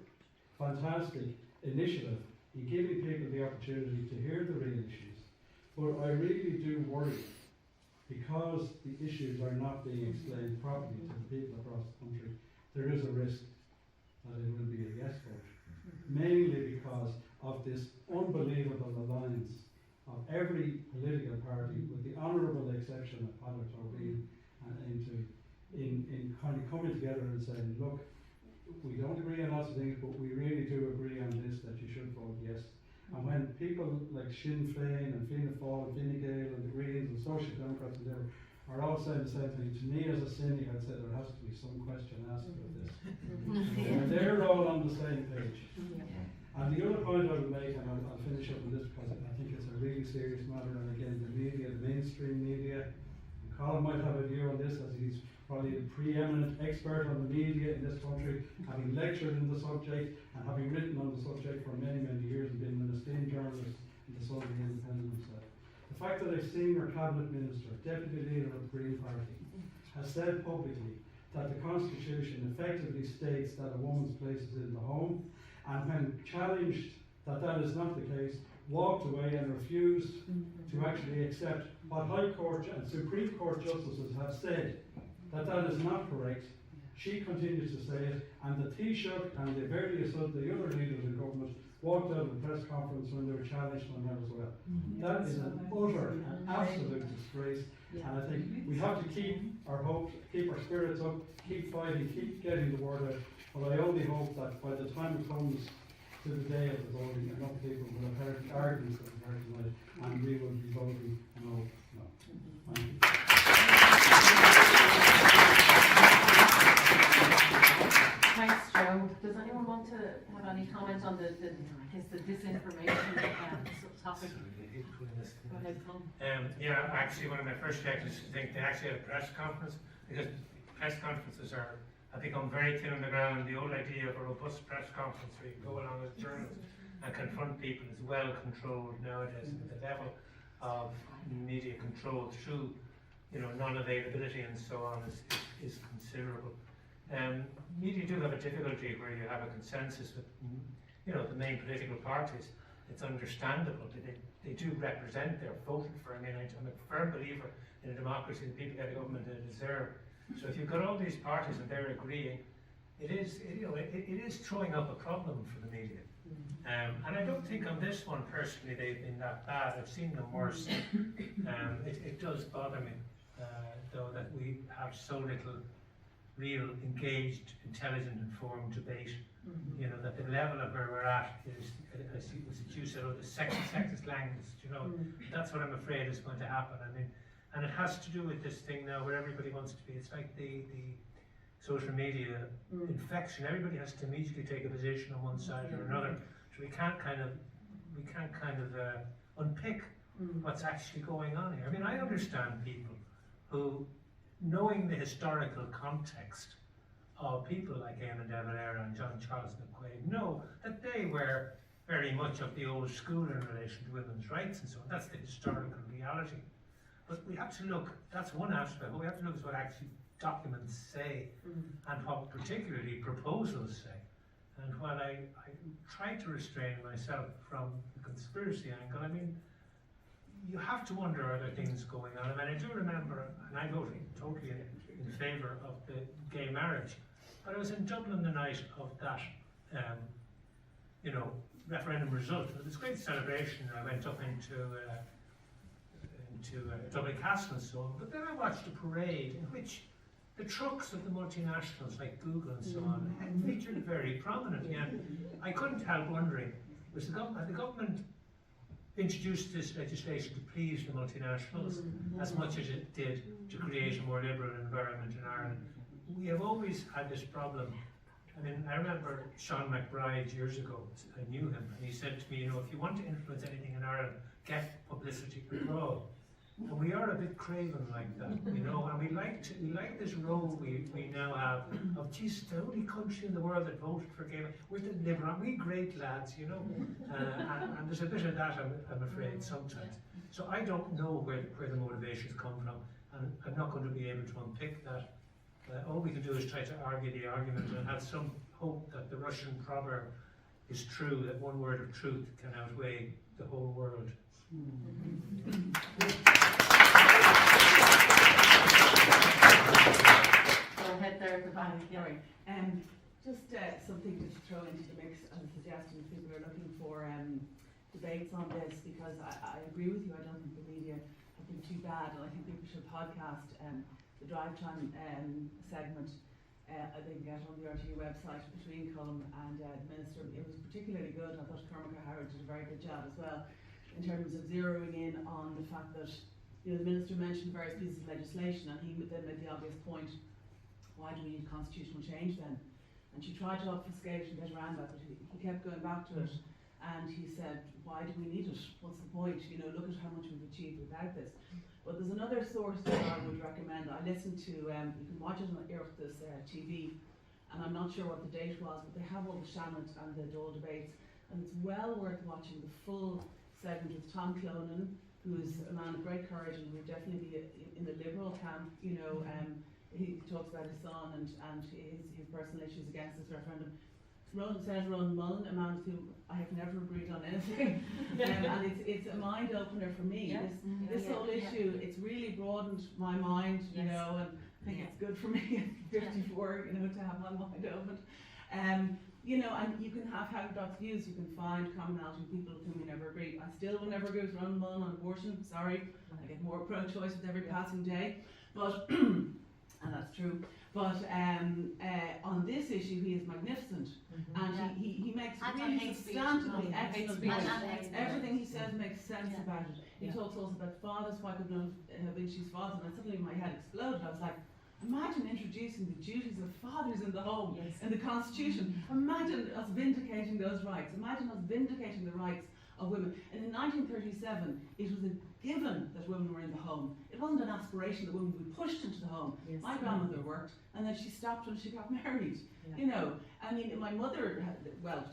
fantastic initiative in giving people the opportunity to hear the real issues. But I really do worry, because the issues are not being explained properly to the people across the country, there is a risk that it will be a yes vote. Mainly because of this unbelievable alliance of every political party, with the honourable exception of Paddock O'Brien, in kind of coming together and saying, look, we don't agree on lots of things, but we really do agree on this, that you should vote yes. And when people like Sinn Féin and Fianna Fáil and Fine Gael and the Greens and Social Democrats and whatever are all saying the same thing, to me as a cynic, I'd say there has to be some question asked about this. And they're all on the same page. And the other point I would make, and I'll finish up with this because I think it's a really serious matter, and again, the media, the mainstream media, and Colum might have a view on this as he's probably the preeminent expert on the media in this country, having lectured in the subject and having written on the subject for many, many years and been an esteemed journalist in the Sunday Independent himself. The fact that a senior cabinet minister, deputy leader of the Green Party, has said publicly that the Constitution effectively states that a woman's place is in the home, and when challenged that that is not the case, walked away and refused to actually accept what High Court and Supreme Court justices have said, that that is not correct. She continues to say it, and the Taoiseach and the various of the other leaders in government walked out of the press conference when they were challenged on that as well. That is an utter and absolute disgrace, and I think we have to keep our hopes, keep our spirits up, keep fighting, keep getting the word out. But I only hope that by the time it comes to the day of the voting, enough people will have heard the arguments that we've heard tonight, and we will be voting no. Thank you. Thanks, Joe. Does anyone want to have any comment on the disinformation topic? Yeah, actually, one of my first reactions is to think they actually had a press conference, because press conferences have become very thin on the ground. The old idea of a robust press conference where you can go along with journalists and confront people is well controlled nowadays. And the level of media control through, non-availability and so on is considerable. Media do have a difficulty where you have a consensus with, the main political parties. It's understandable that they do represent, they're voted for. I mean, I'm a firm believer in a democracy that people get a government they deserve. So if you've got all these parties and they're agreeing, it is throwing up a problem for the media. And I don't think on this one personally they've been that bad. I've seen them worse. It does bother me, though, that we have so little real engaged, intelligent, informed debate. That the level of where we're at is, as you said, the sexist language. That's what I'm afraid is going to happen. I mean, and it has to do with this thing now where everybody wants to be. It's like the social media infection. Everybody has to immediately take a position on one side or another. So we can't kind of unpick what's actually going on here. I mean, I understand people who, knowing the historical context of people like Eamon de Valera and John Charles McQuaid, know that they were very much of the old school in relation to women's rights and so on. That's the historical reality. But we have to look, that's one aspect, what we have to look is what actually documents say and what particularly proposals say. And while I try to restrain myself from the conspiracy angle, I mean, you have to wonder, are there things going on? I mean, I do remember, and I voted totally in favour of the gay marriage, But I was in Dublin the night of that, referendum result. It was a great celebration. I went up into Dublin Castle and so on. But then I watched a parade in which the trucks of the multinationals like Google and so on featured very prominently. And I couldn't help wondering, was the government introduced this legislation to please the multinationals as much as it did to create a more liberal environment in Ireland? We have always had this problem. I mean, I remember Sean McBride years ago, I knew him, and he said to me, if you want to influence anything in Ireland, get publicity abroad. And we are a bit craven like that, and we like this role we now have of, geez, the only country in the world that voted for gay men. We're the liberal, we great lads, and there's a bit of that, I'm afraid, sometimes. So I don't know where the motivations come from, and I'm not going to be able to unpick that. All we can do is try to argue the argument and have some hope that the Russian proverb is true, that one word of truth can outweigh the whole world. Go ahead there at the back. Sorry. Just something to throw into the mix as a suggestion if people are looking for debates on this, because I agree with you. I don't think the media have been too bad, and I think people should podcast the drive time segment. I think get on the RTE website between Colum and the Minister. It was particularly good. I thought Cormac Howard did a very good job as well in terms of zeroing in on the fact that the Minister mentioned various pieces of legislation, and he then made the obvious point, why do we need constitutional change then? And she tried to obfuscate and get around that, but he kept going back to it, and he said, why do we need it? What's the point? Look at how much we've achieved without this. But there's another source that I would recommend. I listened to, you can watch it on Oireachtas TV, and I'm not sure what the date was, but they have all the Shannon and the Dáil debates, and it's well worth watching the full segment with Tom Clonan, who is a man of great courage and would definitely be in the liberal camp. He talks about his son and his personal issues against this referendum. Senator Ronan Mullen, a man with whom I have never agreed on anything, and it's a mind opener for me. This whole issue, it's really broadened my mind, and I think it's good for me at 54, to have my mind opened. And you can have heterodox views, you can find commonality in people with whom you never agree. I still will never agree with Ronan Mullen on abortion, sorry, I get more pro-choice with every passing day, but, and that's true. But on this issue, he is magnificent, and he makes really substantively excellent points. Everything he says makes sense about it. He talks also about fathers, why could none have been she's father, and suddenly my head exploded. I was like, imagine introducing the duties of fathers in the home in the Constitution. Imagine us vindicating those rights. Imagine us vindicating the rights of women. And in 1937, it was a given that women were in the home. It wasn't an aspiration that women would be pushed into the home. My grandmother worked, and then she stopped when she got married. I mean, my mother,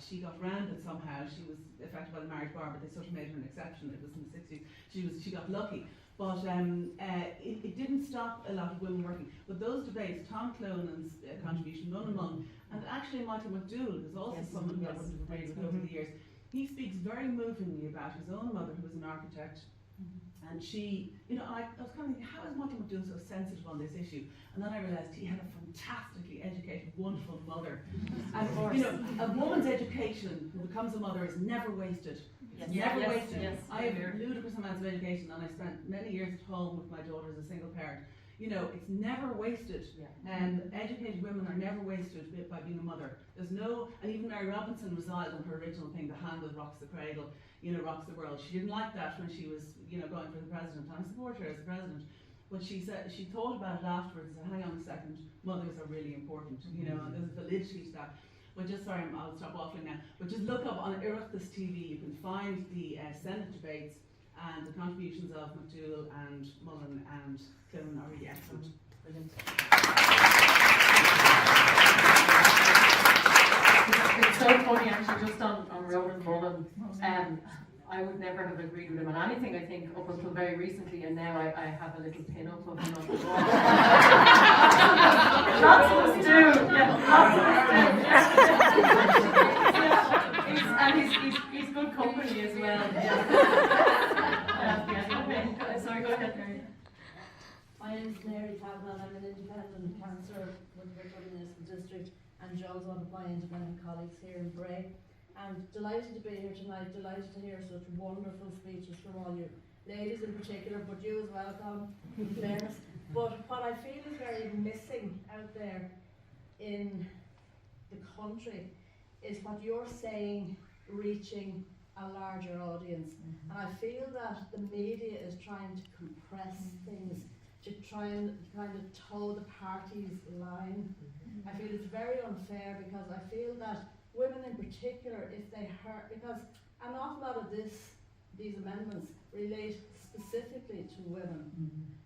she got rounded somehow. She was affected by the marriage bar, but they sort of made her an exception. It was in the 60s. She got lucky. But it didn't stop a lot of women working. But those debates, Tom Clonan's contribution, Ronan Mullen, and actually Michael McDougall, who's also someone that was agreed with over the years, he speaks very movingly about his own mother, who was an architect. And she, I was kind of thinking, how is Michael McDougall so sensitive on this issue? And then I realised he had a fantastically educated, wonderful mother. And a woman's education who becomes a mother is never wasted. It's never wasted. I have ludicrous amounts of education, and I spent many years at home with my daughter as a single parent. It's never wasted. And educated women are never wasted by being a mother. There's no, and even Mary Robinson resiled on her original thing, the hand that rocks the cradle, rocks the world. She didn't like that when she was, going for the president. I support her as president. But she said, she thought about it afterwards and said, hang on a second, mothers are really important, and there's validity to that. But just, sorry, I'll stop waffling now. But just look up on Oireachtas TV, you can find the Senate debates, and the contributions of McDougall and Mullen and Clonan are really excellent. Brilliant. It's so funny actually, just on Ronan Mullen. I would never have agreed with him on anything, I think, up until very recently, and now I have a little pin up of him on the wall. Lots of us do. And he's good company as well. Sorry, go ahead, Mary. My name name's Mary Cavanagh. I'm an independent councillor with Wicklow Municipal District, and John's one of my independent colleagues here in Bray. And delighted to be here tonight, delighted to hear such wonderful speeches from all you ladies in particular, but you as well, Colum, in fairness. But what I feel is very missing out there in the country is what you're saying reaching a larger audience. And I feel that the media is trying to compress things, to try and kind of toe the party's line. I feel it's very unfair, because I feel that women in particular, if they heard, because an awful lot of these amendments relate specifically to women.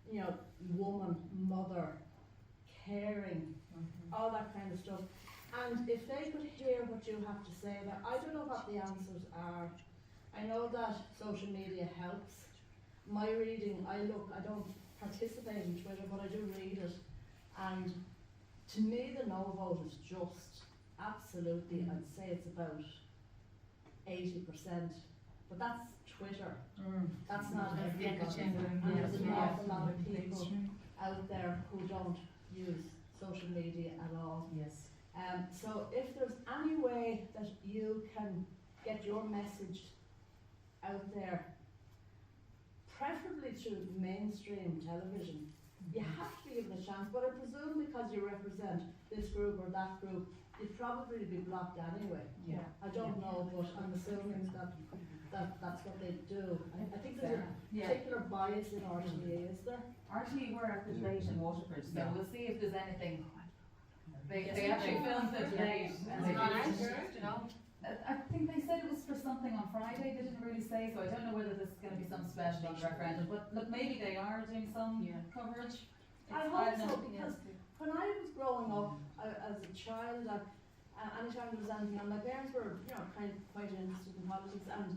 You know, woman, mother, caring, all that kind of stuff. And if they could hear what you have to say, that I don't know what the answers are. I know that social media helps. My reading, I don't participate in Twitter, but I do read it. And to me, the no vote is just absolutely, I'd say it's about 80%. But that's Twitter. That's not everybody. And there's an awful lot of people out there who don't use social media at all. Yes. So if there's any way that you can get your message out there, preferably through mainstream television, you have to be given a chance. But I presume because you represent this group or that group, you'd probably be blocked anyway. Yeah. I don't know, but I'm assuming that's what they do. I think there's a particular bias in RTE, is there? RTE were at the debate in Waterford, so we'll see if there's anything. They actually filmed the debate. I think they said it was for something on Friday. They didn't really say, so I don't know whether this is going to be some special on the referendum. But look, maybe they are doing some coverage. I hope so, because when I was growing up as a child, anytime there was anything, and my parents were, quite interested in politics, and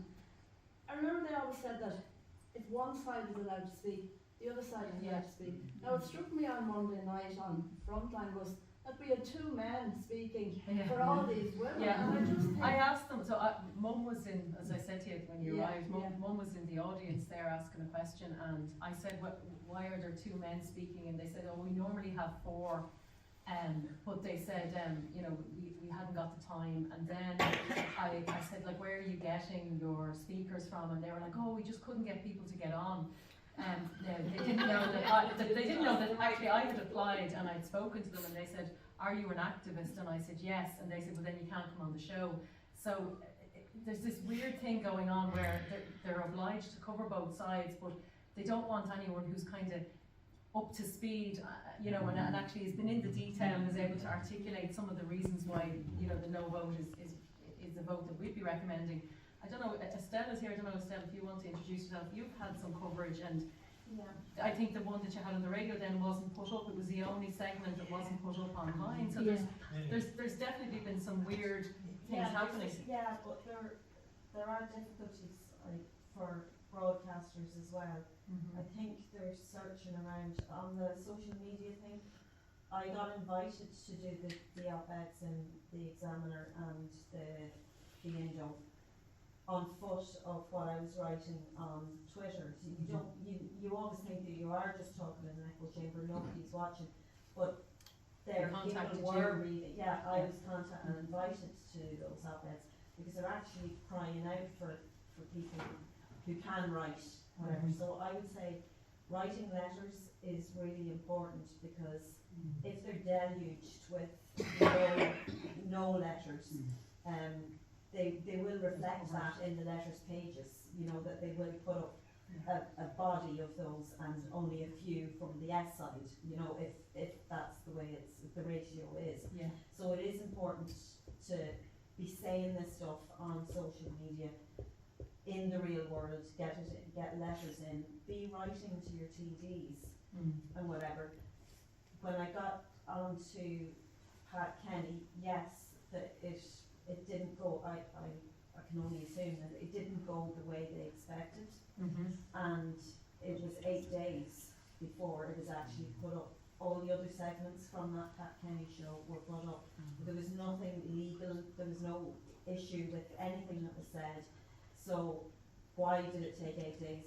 I remember they always said that if one side is allowed to speak, the other side is allowed to speak. Now, it struck me on Monday night on Frontline was that we had two men speaking for all these women. Yeah. And I just think, I asked them, so Mum was in, as I said to you when you arrived, Mum was in the audience there asking a question, and I said, why are there two men speaking? And they said, oh, we normally have four, but they said, we hadn't got the time. And then I said, like, where are you getting your speakers from? And they were like, oh, we just couldn't get people to get on. They didn't know that actually I had applied and I'd spoken to them, and they said, are you an activist? And I said yes, and they said, well, then you can't come on the show. So there's this weird thing going on where they're obliged to cover both sides, but they don't want anyone who's kind of up to speed, and actually has been in the detail and is able to articulate some of the reasons why the no vote is the vote that we'd be recommending. I don't know, Estella's here. I don't know, Estella, if you want to introduce yourself. You've had some coverage, and I think the one that you had on the radio then wasn't put up. It was the only segment that wasn't put up online. So there's definitely been some weird things happening. But there are difficulties for broadcasters as well. I think they're searching around on the social media thing. I got invited to do the op-eds in the Examiner and the Indo on foot of what I was writing on Twitter. So you always think that you are just talking in an echo chamber, nobody's watching, but there people were reading. I was contacted and invited to those op-eds because they're actually crying out for people who can write whatever. So I would say writing letters is really important, because if they're deluged with no letters, they will reflect that in the letters pages, that they will put up a body of those and only a few from the S side, if that's the way the ratio is. So it is important to be saying this stuff on social media, in the real world, get letters in, be writing to your TDs and whatever. When I got on to Pat Kenny, yes, that it didn't go, I can only assume that it didn't go the way they expected, and it was 8 days before it was actually put up. All the other segments from that Pat Kenny show were put up. There was nothing legal, there was no issue with anything that was said. So why did it take 8 days?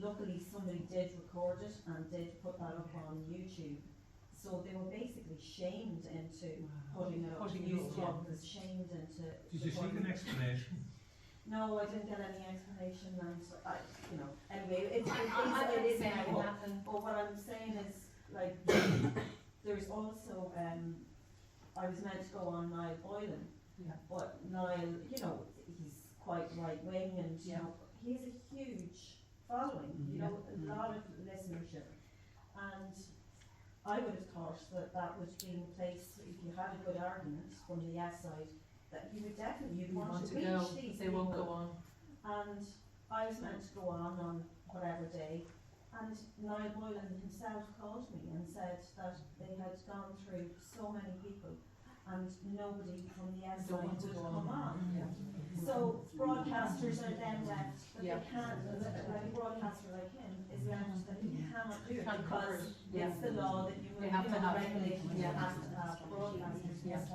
Luckily, somebody did record it and did put that up on YouTube. So they were basically shamed into putting it up. News Club was shamed into. Did you seek an explanation? No, I didn't get any explanation, and anyway, it is but what I'm saying is, like, there's also, I was meant to go on Niall Boylan, but Niall, he's quite right wing, and he has a huge following, a lot of listenership, and I would have thought that would be in place if you had a good argument from the yes side, that you would definitely want to reach these they people. won't go on. And I was meant to go on whatever day, and Niall Boylan himself called me and said that they had gone through so many people and nobody from the SI would come on. So broadcasters are then left, but they can't, like a broadcaster like him is left that he cannot do it because it's the law that you have to have regulations, you have to have broadcasters must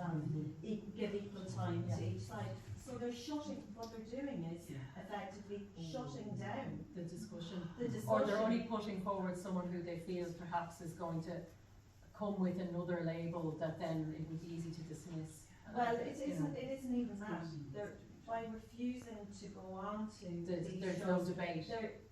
give equal time to each side. So they're shutting, what they're doing is effectively shutting down the discussion. Or Or they're only putting forward someone who they feel perhaps is going to come with another label that then it would be easy to dismiss. Well, it isn't even that. They're, by refusing to go on to there's no debate.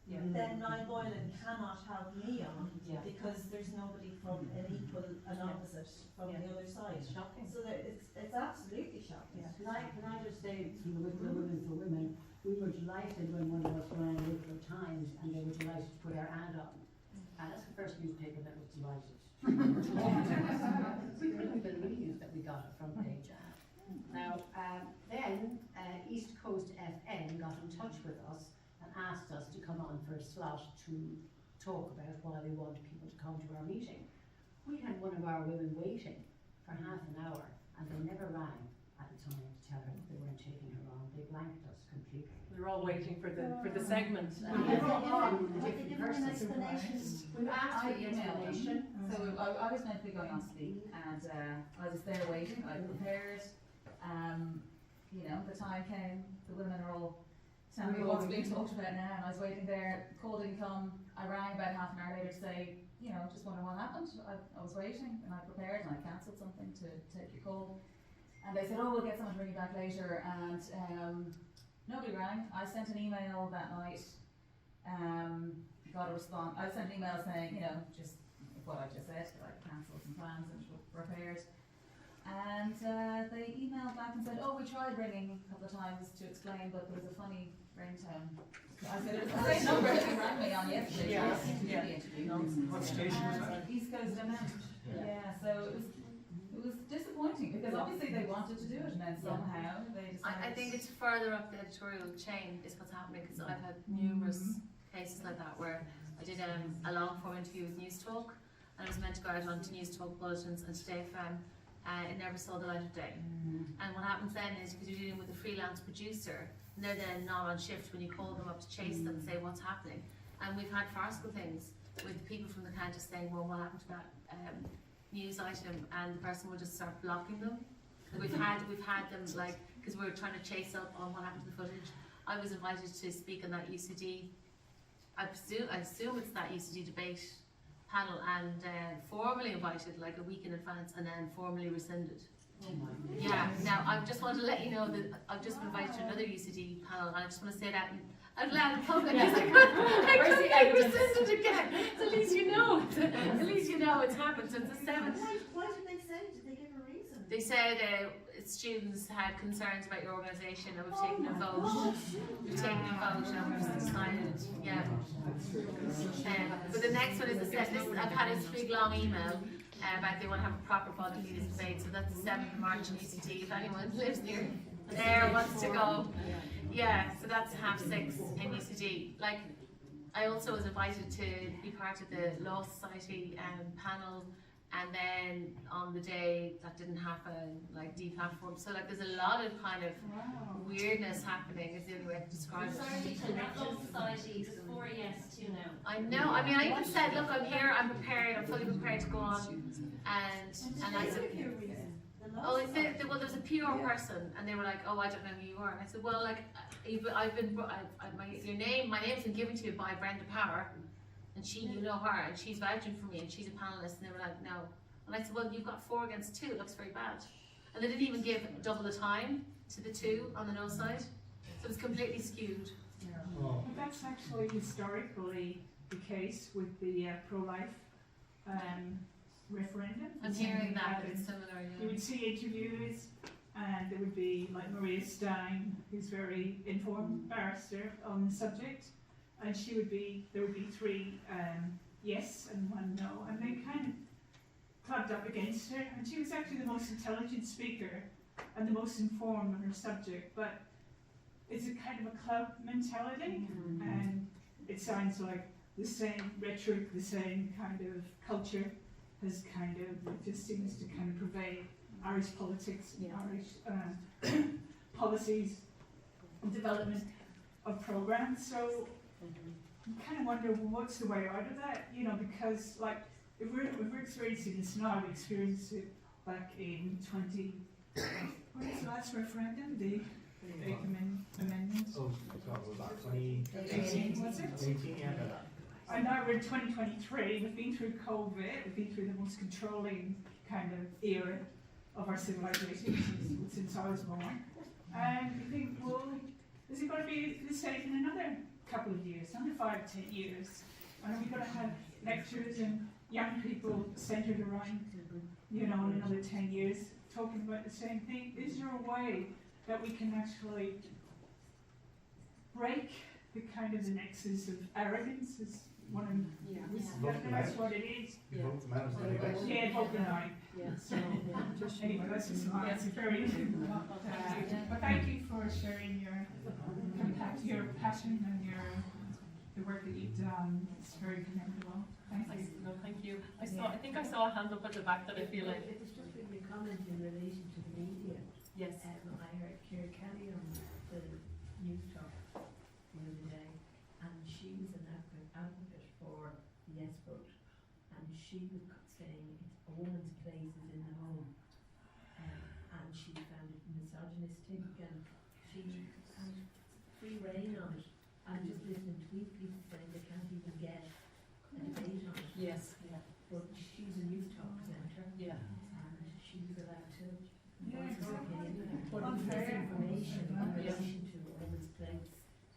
Then Niall Boylan cannot have me on because there's nobody from an equal, an opposite from the other side. It's shocking. So it's absolutely shocking. Can I just say from the Wicklow Women for Women, we were delighted when one of us ran the Wicklow Times and they were delighted to put our ad on. And that's the first newspaper that was delighted. We couldn't believe that we got a front page ad. Now, then East Coast FM got in touch with us and asked us to come on for a slot to talk about why they wanted people to come to our meeting. We had one of our women waiting for half an hour and they never rang at the time to tell her that they weren't taking her on. They blanked us completely. They're all waiting for the segment. We've asked for the explanation. So I was meant to be going on to speak, and I was there waiting. I prepared. The time came. The women are all telling me what's being talked about now, and I was waiting there. Call didn't come. I rang about half an hour later to say, just wondering what happened. I was waiting, and I prepared, and I cancelled something to take your call. And they said, oh, we'll get someone to ring you back later, and nobody rang. I sent an email that night. Got a response. I sent an email saying, just what I just said, that I cancelled some plans and prepared. And they emailed back and said, oh, we tried ringing a couple of times to explain, but there was a funny ringtone. I said, it was the same number that you rang me on yesterday. What station was that? East Coast FM. So it was disappointing because obviously they wanted to do it and then somehow they decided. I think it's further up the editorial chain is what's happening, because I've had numerous cases like that where I did a long form interview with News Talk, and I was meant to go out onto News Talk bulletins and Today FM. It never saw the light of day. And what happens then is, because you're dealing with a freelance producer, and they're then not on shift when you call them up to chase them and say what's happening. And we've had farcical things with people from the Countess saying, well, what happened to that news item, and the person will just start blocking them. We've had them, like, because we're trying to chase up on what happened to the footage. I was invited to speak on that UCD. I assume it's that UCD debate panel, and formally invited like a week in advance, and then formally rescinded. Now I just want to let you know that I've just been invited to another UCD panel, and I just want to say that out loud in public, because I couldn't get rescinded again. So at least you know it's happened since the 7th. Why did they say? Did they give a reason? They said students had concerns about your organisation, and we've taken a vote. We've taken a vote and we've decided, but the next one is I've had a big long email about they want to have a proper body leaders debate, so that's the 7th of March in UCT. If anyone lives near there wants to go, so that's 6:30 in UCD. Like, I also was invited to be part of the Law Society panel, and then on the day that didn't happen, like deplatform. So like there's a lot of kind of weirdness happening, is the only way I can describe it. Sorry to that Law Society is 4 yes, 2 no. I know. I mean, I even said, look, I'm here, I'm prepared, I'm fully prepared to go on, and I said, well, there was a PR person, and they were like, oh, I don't know who you are, and I said, well, like, my name's been given to you by Brenda Power, and you know her, and she's vouching for me, and she's a panelist, and they were like, no. And I said, well, you've got 4 against 2, it looks very bad. And they didn't even give double the time to the 2 on the no side, so it was completely skewed. Well, that's actually historically the case with the pro-life referendum. I'm hearing that, but it's similar, yeah. You would see interviews, and there would be like Maria Stein, who's very informed barrister on the subject, and there would be 3 yes and 1 no, and they kind of clubbed up against her, and she was actually the most intelligent speaker and the most informed on her subject, but it's a kind of a club mentality, and it sounds like the same rhetoric, the same kind of culture has kind of, it just seems to kind of pervade Irish politics and Irish policies and development of programs. So you kind of wonder, well, what's the way out of that? You know, because like if we're experiencing this now, we experienced it back in when was the last referendum? The amendments. Oh, was that 2018? Was it? 18, yeah. And now we're in 2023. We've been through COVID. We've been through the most controlling kind of era of our civilization since I was born. And you think, well, is it going to be the same in another couple of years, another 5, 10 years? And are we going to have lectures and young people centred around, you know, in another 10 years talking about the same thing? Is there a way that we can actually break the kind of the nexus of arrogance? Is one of that's what it is. You vote them out anyway. Yeah, vote them out. So anyway, that's just it's very. But thank you for sharing your passion and the work that you've done. It's very commendable. Thank you. No, thank you. I think I saw a hand up at the back that I feel like. It was just a comment in relation to the media. Yes. I heard Sarah Holmes on the news talk the other day, and she was an advocate for the yes vote, and she was saying a woman's place is in the home, and she found it misogynistic, and she had free reign on it. I'm just listening to people saying they can't even get a debate on it. Yes. Yeah. But she's a news talk presenter. Yeah. And she was allowed to. Yeah, But information in relation to a woman's place.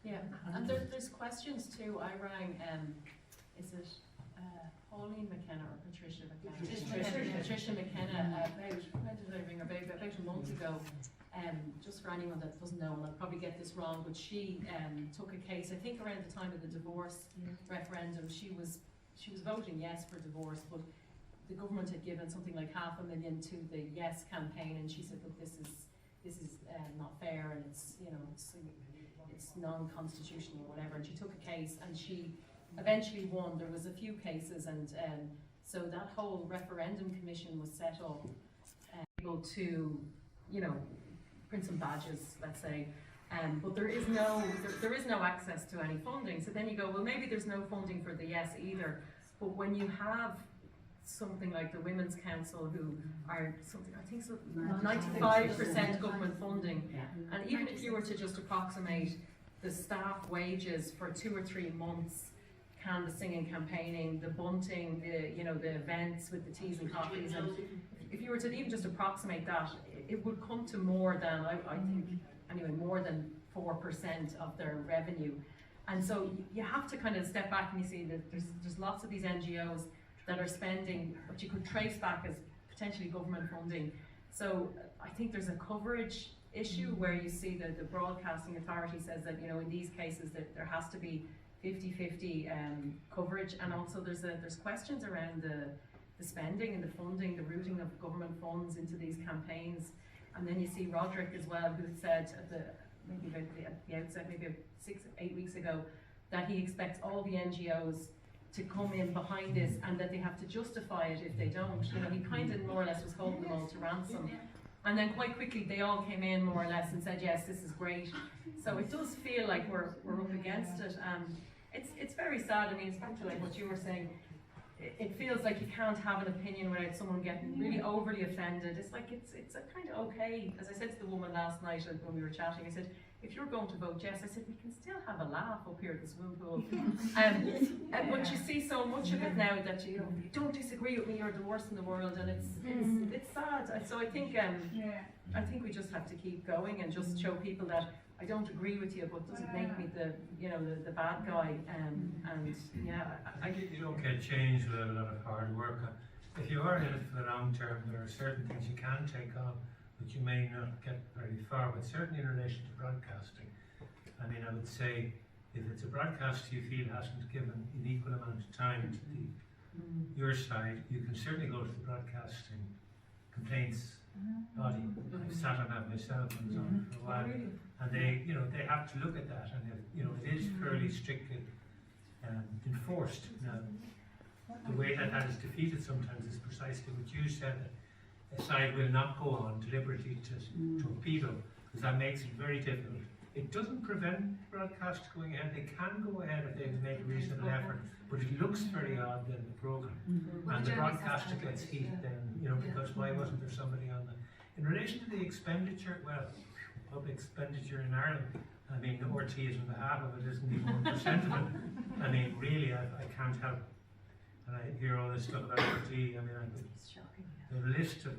Yeah, and there's questions too. I rang, is it Pauline McKenna or Patricia McKenna? Patricia McKenna, when did I ring her? About a month ago. Just for anyone that doesn't know, and I'll probably get this wrong, but she took a case, I think around the time of the divorce referendum. She was voting yes for divorce, but the government had given something like $500,000 to the yes campaign, and she said, look, this is not fair, and it's non-constitutional or whatever. And she took a case, and she eventually won. There was a few cases, and so that whole referendum commission was set up, able to, print some badges, let's say. But there is no access to any funding. So then you go, well, maybe there's no funding for the yes either. But when you have something like the Women's Council, who are something, I think, 95% government funding, and even if you were to just approximate the staff wages for 2 or 3 months, canvassing and campaigning, the bunting, the events with the teas and coffees, and if you were to even just approximate that, it would come to more than, I think, anyway, more than 4% of their revenue. And so you have to kind of step back and you see that there's lots of these NGOs that are spending what you could trace back as potentially government funding. So I think there's a coverage issue where you see that the Broadcasting Authority says that, in these cases that there has to be 50-50 coverage, and also there's questions around the spending and the funding, the routing of government funds into these campaigns. And then you see Roderick as well, who said at the outset, maybe 6-8 weeks ago, that he expects all the NGOs to come in behind this, and that they have to justify it if they don't. He kind of more or less was holding them all to ransom. And then quite quickly they all came in more or less and said, yes, this is great. So it does feel like we're up against it. It's very sad. I mean, it's back to like what you were saying. It feels like you can't have an opinion without someone getting really overly offended. It's like it's a kind of okay. As I said to the woman last night when we were chatting, I said, if you're going to vote yes, I said, we can still have a laugh up here at the swimming pool. But you see so much of it now that you don't disagree with me, you're the worst in the world, and it's sad. So I think we just have to keep going and just show people that I don't agree with you, but doesn't make me the bad guy. You don't get change without a lot of hard work. If you are in it for the long term, there are certain things you can take on, but you may not get very far. But certainly in relation to broadcasting, I mean, I would say if it's a broadcast you feel hasn't given an equal amount of time to your side, you can certainly go to the broadcasting complaints body. I've sat on that myself and was on it for a while, and they have to look at that, and it is fairly strictly enforced now. The way that is defeated sometimes is precisely what you said, that a side will not go on deliberately to torpedo, because that makes it very difficult. It doesn't prevent broadcast going ahead. They can go ahead if they've made a reasonable effort, but it looks very odd then the programme. And the broadcaster gets heat then, because why wasn't there somebody on the... In relation to the expenditure, well, public expenditure in Ireland, I mean, RT isn't half of it, isn't even 1% of it. I mean, really, I can't help. And I hear all this stuff about RT. I mean, the list of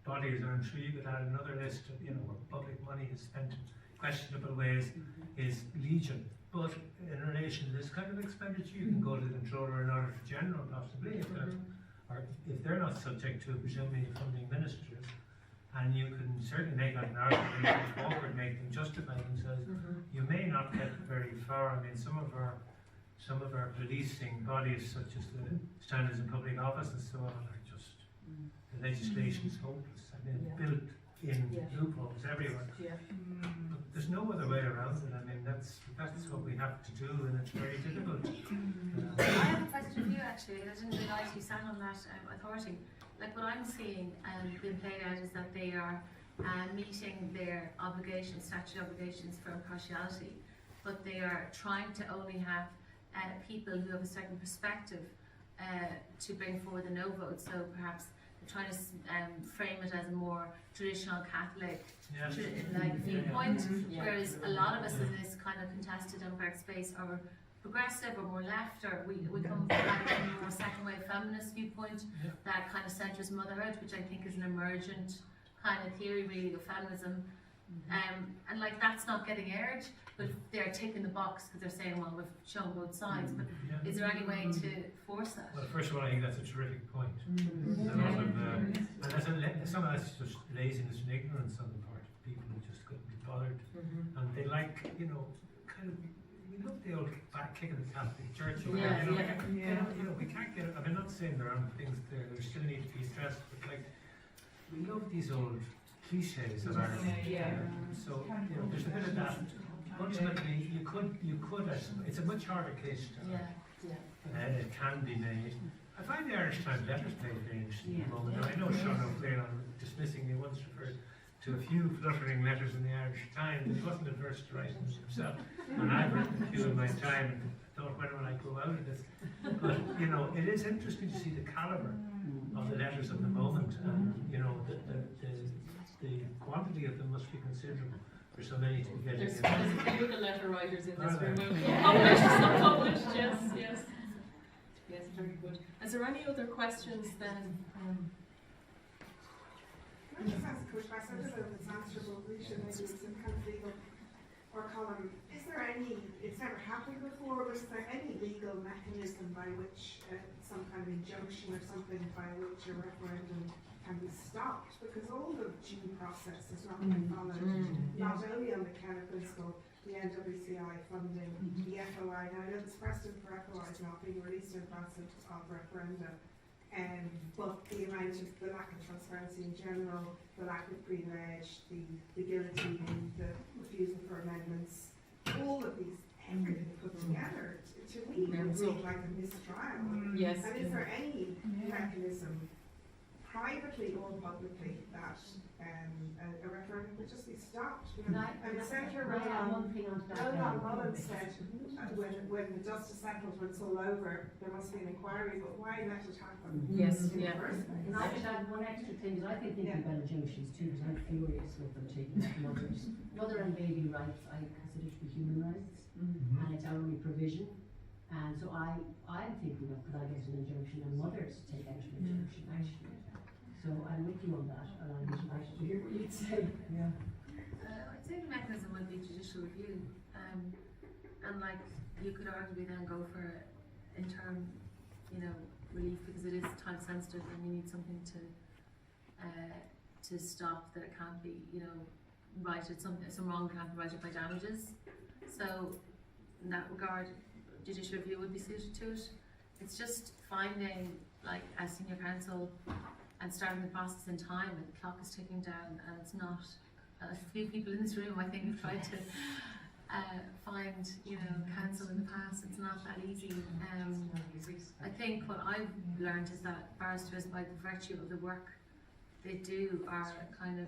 bodies, I'm sure you could add another list of, where public money is spent in questionable ways, is legion. But in relation to this kind of expenditure, you can go to the controller and Auditor General, possibly, or if they're not subject to, presumably, funding ministers. And you can certainly make an argument, make them awkward, make them justify themselves. You may not get very far. I mean, some of our policing bodies, such as the Standards in Public Office and so on, are just, the legislation is hopeless. I mean, built in loopholes everywhere. But there's no other way around it. I mean, that's what we have to do, and it's very difficult. I have a question for you actually. I didn't realise you sat on that authority. Like what I'm seeing being played out is that they are meeting their obligations, statutory obligations for impartiality, but they are trying to only have people who have a certain perspective to bring forward the no vote. So perhaps they're trying to frame it as a more traditional Catholic viewpoint, whereas a lot of us in this kind of contested umpire space are progressive or more left, or we come from a more second wave feminist viewpoint that kind of centres motherhood, which I think is an emergent kind of theory really of feminism. And like that's not getting aired, but they're ticking the box because they're saying, well, we've shown both sides. But is there any way to force that? Well, first of all, I think that's a terrific point. And some of that's just laziness and ignorance on the part of people who just couldn't be bothered, and they like, kind of. We love the old back kick of the Catholic Church. We can't get it. I'm not saying there aren't things there that still need to be addressed, but like we love these old cliches of Ireland. So there's a bit of that. Ultimately, you could. It's a much harder case to it can be made. I find the Irish Times letters page very interesting at the moment. Now, I know Sean O'Flynn, on dismissing me once referred to a few fluttering letters in the Irish Times. He wasn't adverse to writing them himself, and I've written a few in my time and thought, when will I grow out of this? But it is interesting to see the calibre of the letters of the moment, and the quantity of them must be considerable for so many to be getting There's in. a few of the letter writers in this room. Published, some published, yes, very good. Is there any other questions then? Can I just ask a quick question? I don't know if it's answerable, Risha, maybe it's some kind of legal or Colum. Is there any, it's never happened before, but is there any legal mechanism by which some kind of injunction or something by which a referendum can be stopped? Because all the due process is not being followed, not only on the Kenna principle, the NWCI funding, the FOI. Now I know this precedent for FOI is not being released in advance of referenda. But the amount of the lack of transparency in general, the lack of pre-ledge, the guillotining, the refusal for amendments, all of these, everything put together, to me, would read like a mistrial. Yes. And is there any mechanism, privately or publicly, that a a referendum would just be stopped. And Senator one thing on that. Ronan Mullen said when the Justice settled when it's all over, there must be an inquiry, but why let it happen? Yes, in the yeah. first place? And I should add one extra thing, because I think thinking about injunctions too, because I'm furious with them taking up mothers. Mother and baby rights I consider to be human rights, and it's our only provision. And so I'm thinking of, could I get an injunction on mothers to take out an injunction, actually. So I'm with you on that, and I'm delighted to hear what you'd say. Yeah. I'd say the mechanism would be judicial review, and like you could arguably then go for interim, relief, because it is time sensitive and you need something to stop that it can't be, righted. Some wrong can't be righted by damages. So in that regard, judicial review would be suited to it. It's just finding, like, as senior counsel and starting the process in time, and the clock is ticking down, and it's not. A few people in this room, I think, have tried to find, counsel in the past. It's not that easy. I think what I've learned is that barristers, by the virtue of the work they do, are kind of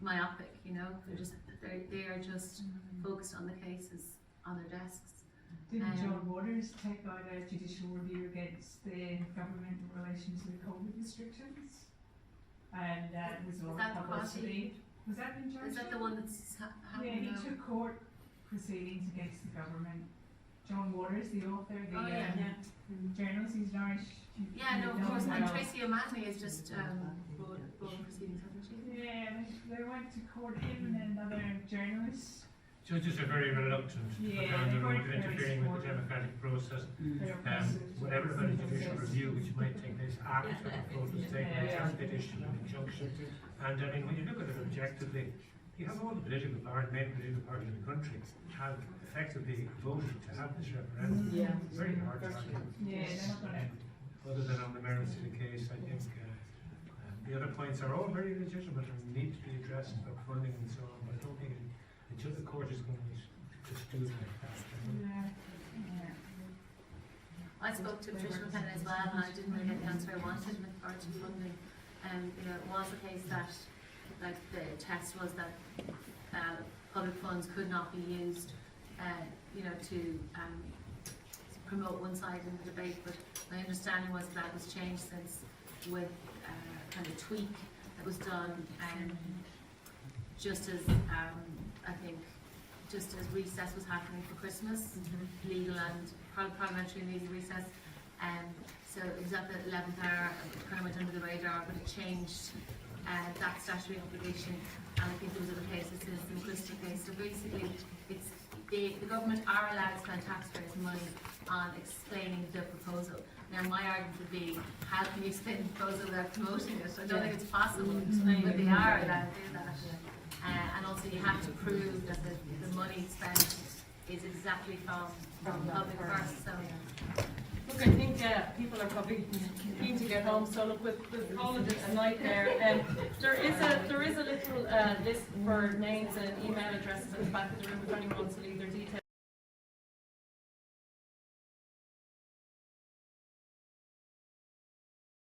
myopic. They are just focused on the cases on their desks. Didn't John Waters take out a judicial review against the government in relation to the COVID restrictions? And was all publicity. Was that in Is that the one that's happening? Yeah, he took court proceedings against the government. John Waters, the author, the journalist, he's Irish. Yeah, no, of course. And Tracy O'Mahony is just brought proceedings, hasn't she? Yeah, they went to court, him and other journalists. Judges are very reluctant down the road of interfering with the democratic process. Whatever about a judicial review, which might take place after the vote has taken place, has been issued an injunction. And I mean, when you look at it objectively, you have all the political parties, main political parties in the country have effectively voted to have this referendum. Yeah. Very hard to argue. Yeah, they're not going to. Other than on the merits of the case, I think the other points are all very legitimate and need to be addressed about funding and so on. But I don't think the court is going to just do it like that. I spoke to Patricia McKenna as well, and I didn't really get the answer I wanted with regard to funding. It was the case that, like, the test was that public funds could not be used, to promote one side in the debate. But my understanding was that was changed since, with kind of tweak that was done, just as I think, just as recess was happening for Christmas, legal and parliamentary and legal recess. So it was at the 11th hour, it kind of went under the radar, but it changed that statutory obligation. And I think there was other cases, in the simplistic case. So basically, it's the government are allowed to spend taxpayers' money on explaining the proposal. Now, my argument would be, how can you explain the proposal without promoting it? I don't think it's possible, but they are allowed to do that. And also you have to prove that the money spent is exactly from public first. So. Look, I think people are probably keen to get home, so look, we'll call it a night there. There is a little list for names and email addresses at the back of the room if anyone wants to leave their details.